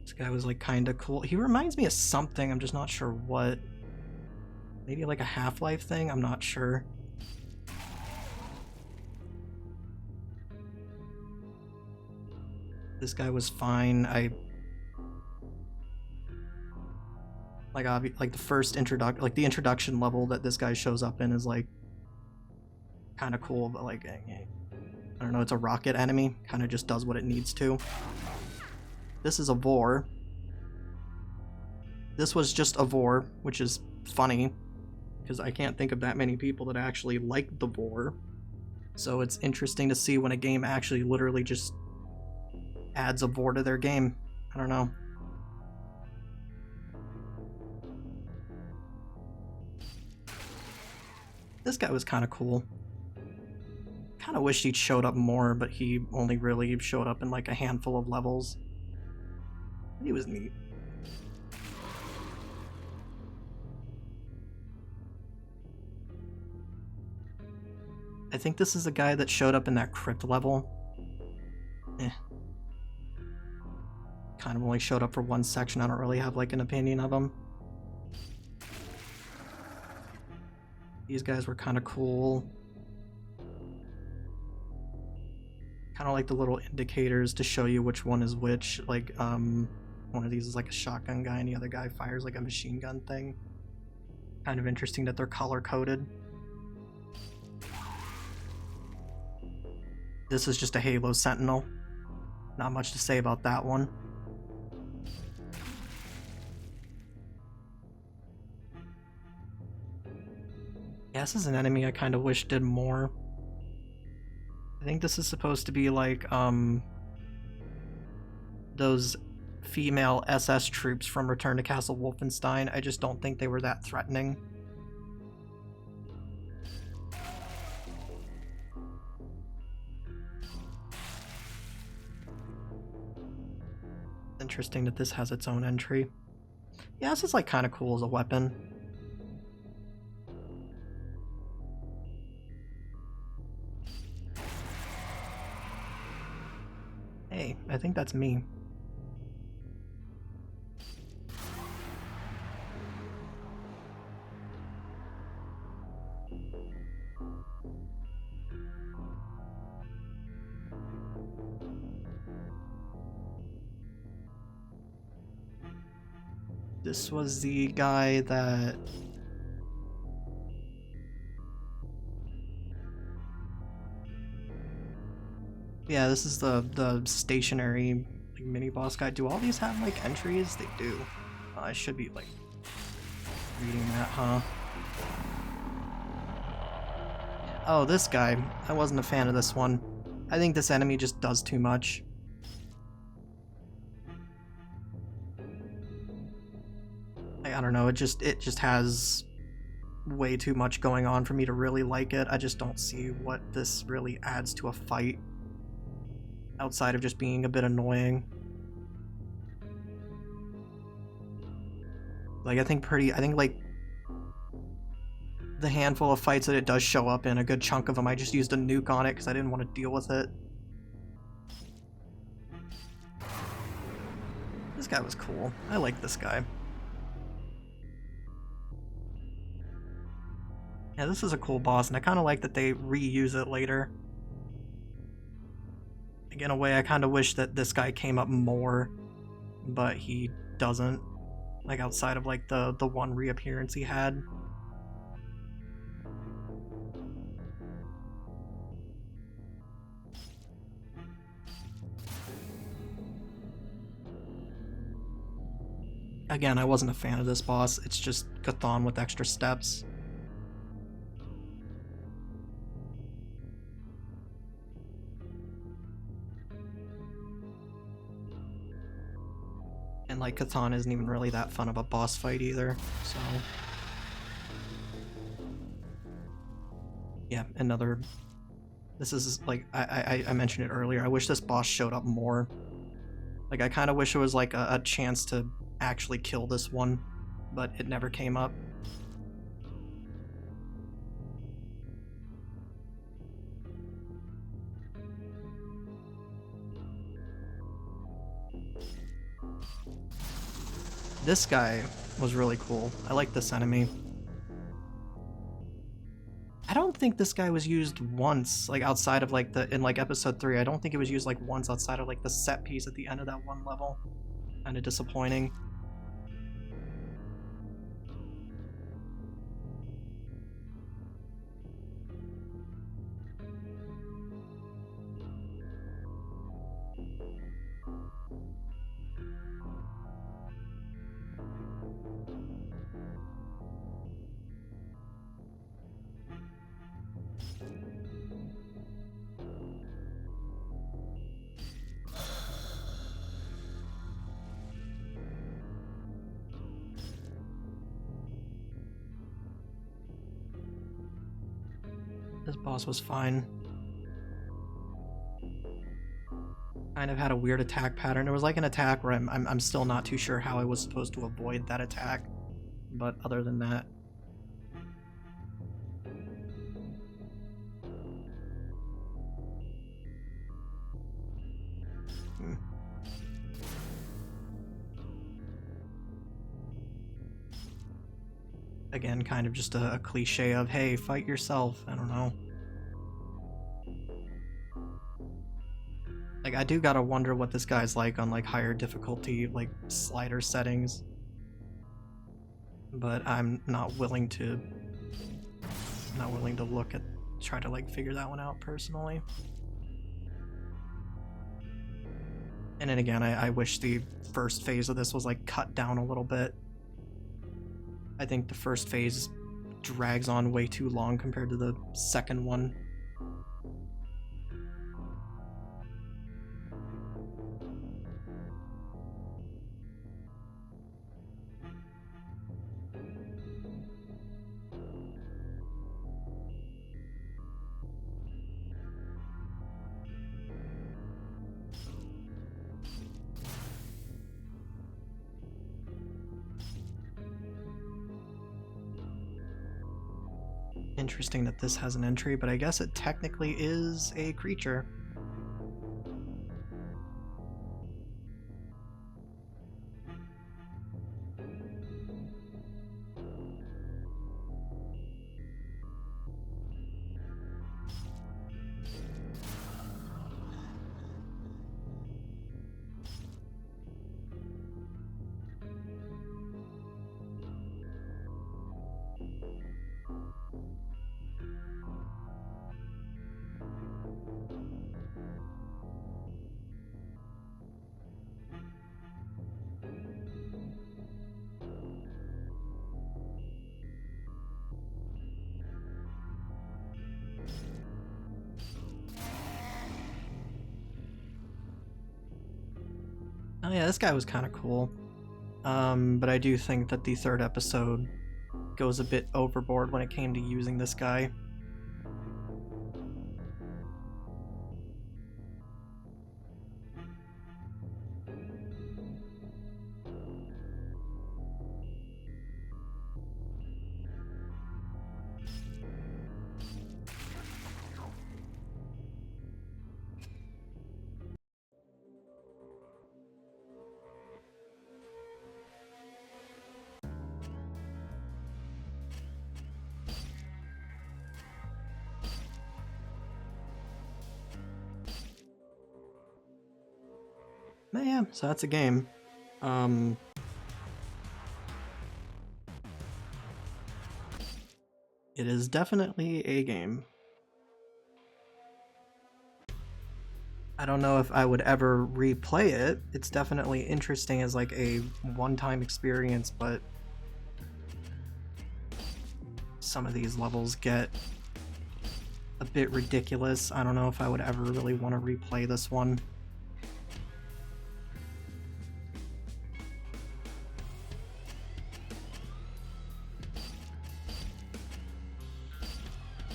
This guy was like kind of cool. He reminds me of something, I'm just not sure what. Maybe like a Half-Life thing, I'm not sure. This guy was fine. Like the first the introduction level that this guy shows up in is like kind of cool, but like I don't know, it's a rocket enemy, kind of just does what it needs to. This is a Vor. This was just a Vor, which is funny because I can't think of that many people that actually like the Vor. So it's interesting to see when a game actually literally just adds a Vor to their game. I don't know. This guy was kind of cool. Kind of wished he'd showed up more, but he only really showed up in like a handful of levels. He was neat. I think this is a guy that showed up in that crypt level. Kind of only showed up for one section. I don't really have like an opinion of him. These guys were kind of cool. Kind of like the little indicators to show you which one is which. Like, one of these is like a shotgun guy and the other guy fires like a machine gun thing. Kind of interesting that they're color-coded. This is just a Halo Sentinel. Not much to say about that one. Yeah, this is an enemy I kind of wish did more. I think this is supposed to be like, those female SS troops from Return to Castle Wolfenstein. I just don't think they were that threatening. Interesting that this has its own entry. Yeah, this is like kind of cool as a weapon. Hey, I think that's me. This was the guy that... Yeah, this is the stationary like, mini boss guy. Do all these have like entries? They do. I should be like reading that, huh? Oh, this guy. I wasn't a fan of this one. I think this enemy just does too much. I don't know, it just has way too much going on for me to really like it. I just don't see what this really adds to a fight outside of just being a bit annoying. Like I think like the handful of fights that it does show up in, a good chunk of them I just used a nuke on it because I didn't want to deal with it. This guy was cool. I like this guy. Yeah, this is a cool boss, and I kind of like that they reuse it later. Like, in a way, I kind of wish that this guy came up more, but he doesn't. Like, outside of, like, the one reappearance he had. Again, I wasn't a fan of this boss. It's just Chthon with extra steps. And like Chthon isn't even really that fun of a boss fight either, so... Yeah, another... This is, like, I mentioned it earlier, I wish this boss showed up more. Like, I kind of wish it was, like, a chance to actually kill this one, but it never came up. This guy was really cool. I like this enemy. I don't think this guy was used once, like outside of like in like episode 3. I don't think it was used like once outside of like the set piece at the end of that one level. Kind of disappointing. This boss was fine. Kind of had a weird attack pattern. It was like an attack where I'm still not too sure how I was supposed to avoid that attack. But other than that... Again, kind of just a cliche of, hey, fight yourself. I don't know. Like, I do gotta wonder what this guy's like on, like, higher difficulty, like, slider settings. But I'm not willing to look at, try to, like, figure that one out personally. And then again, I wish the first phase of this was, like, cut down a little bit. I think the first phase drags on way too long compared to the second one. Interesting that this has an entry, but I guess it technically is a creature. Oh yeah, this guy was kind of cool. But I do think that the third episode goes a bit overboard when it came to using this guy. But yeah, so that's a game. It is definitely a game. I don't know if I would ever replay it. It's definitely interesting as like a one-time experience, but some of these levels get a bit ridiculous. I don't know if I would ever really want to replay this one.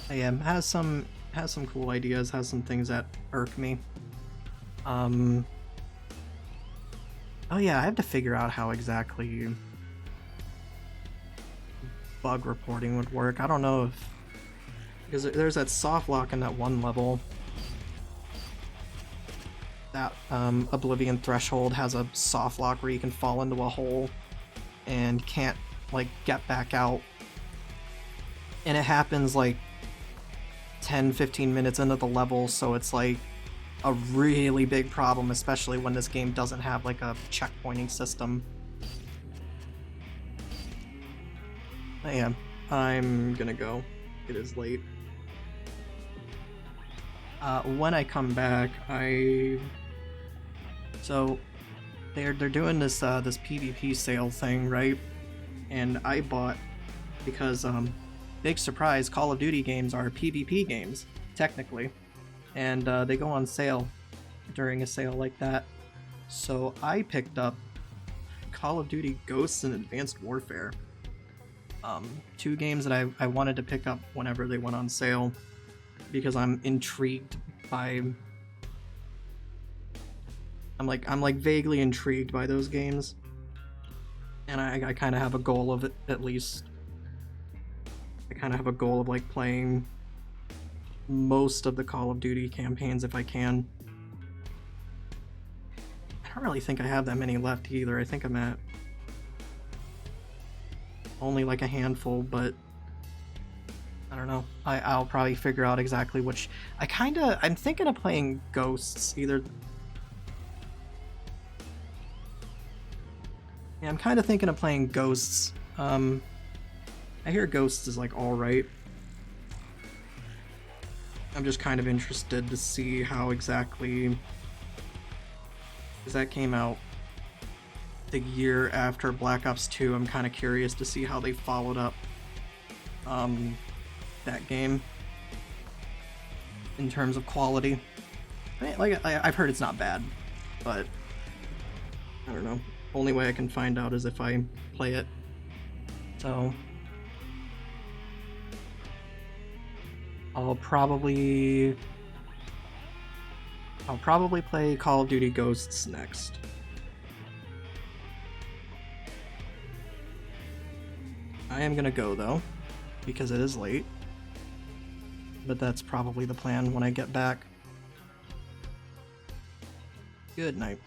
Yeah, has some cool ideas, has some things that irk me. Oh yeah, I have to figure out how exactly bug reporting would work. I don't know if, because there's that softlock in that one level. That Oblivion Threshold has a softlock where you can fall into a hole and can't like get back out. And it happens like 10-15 minutes into the level, so it's like a really big problem, especially when this game doesn't have like a checkpointing system. But yeah, I'm gonna go. It is late. When I come back, so they're doing this this PvP sale thing, right? And I bought, because big surprise, Call of Duty games are PvP games technically, and they go on sale during a sale like that. So I picked up Call of Duty Ghosts and Advanced Warfare. Two games that I wanted to pick up whenever they went on sale, because I'm intrigued by... I'm like vaguely intrigued by those games. And I kind of have a goal of it, at least. I kind of have a goal of like playing most of the Call of Duty campaigns if I can. I don't really think I have that many left either. I think I'm at only like a handful, but I don't know. I'll probably figure out exactly which. I'm thinking of playing Ghosts either. Yeah, I'm kind of thinking of playing Ghosts. I hear Ghosts is like alright. I'm just kind of interested to see how exactly, because that came out the year after Black Ops 2. I'm kind of curious to see how they followed up that game in terms of quality. I've heard it's not bad, but I don't know. Only way I can find out is if I play it. So I'll probably play Call of Duty Ghosts next. I am gonna go though, because it is late. But that's probably the plan when I get back. Good night.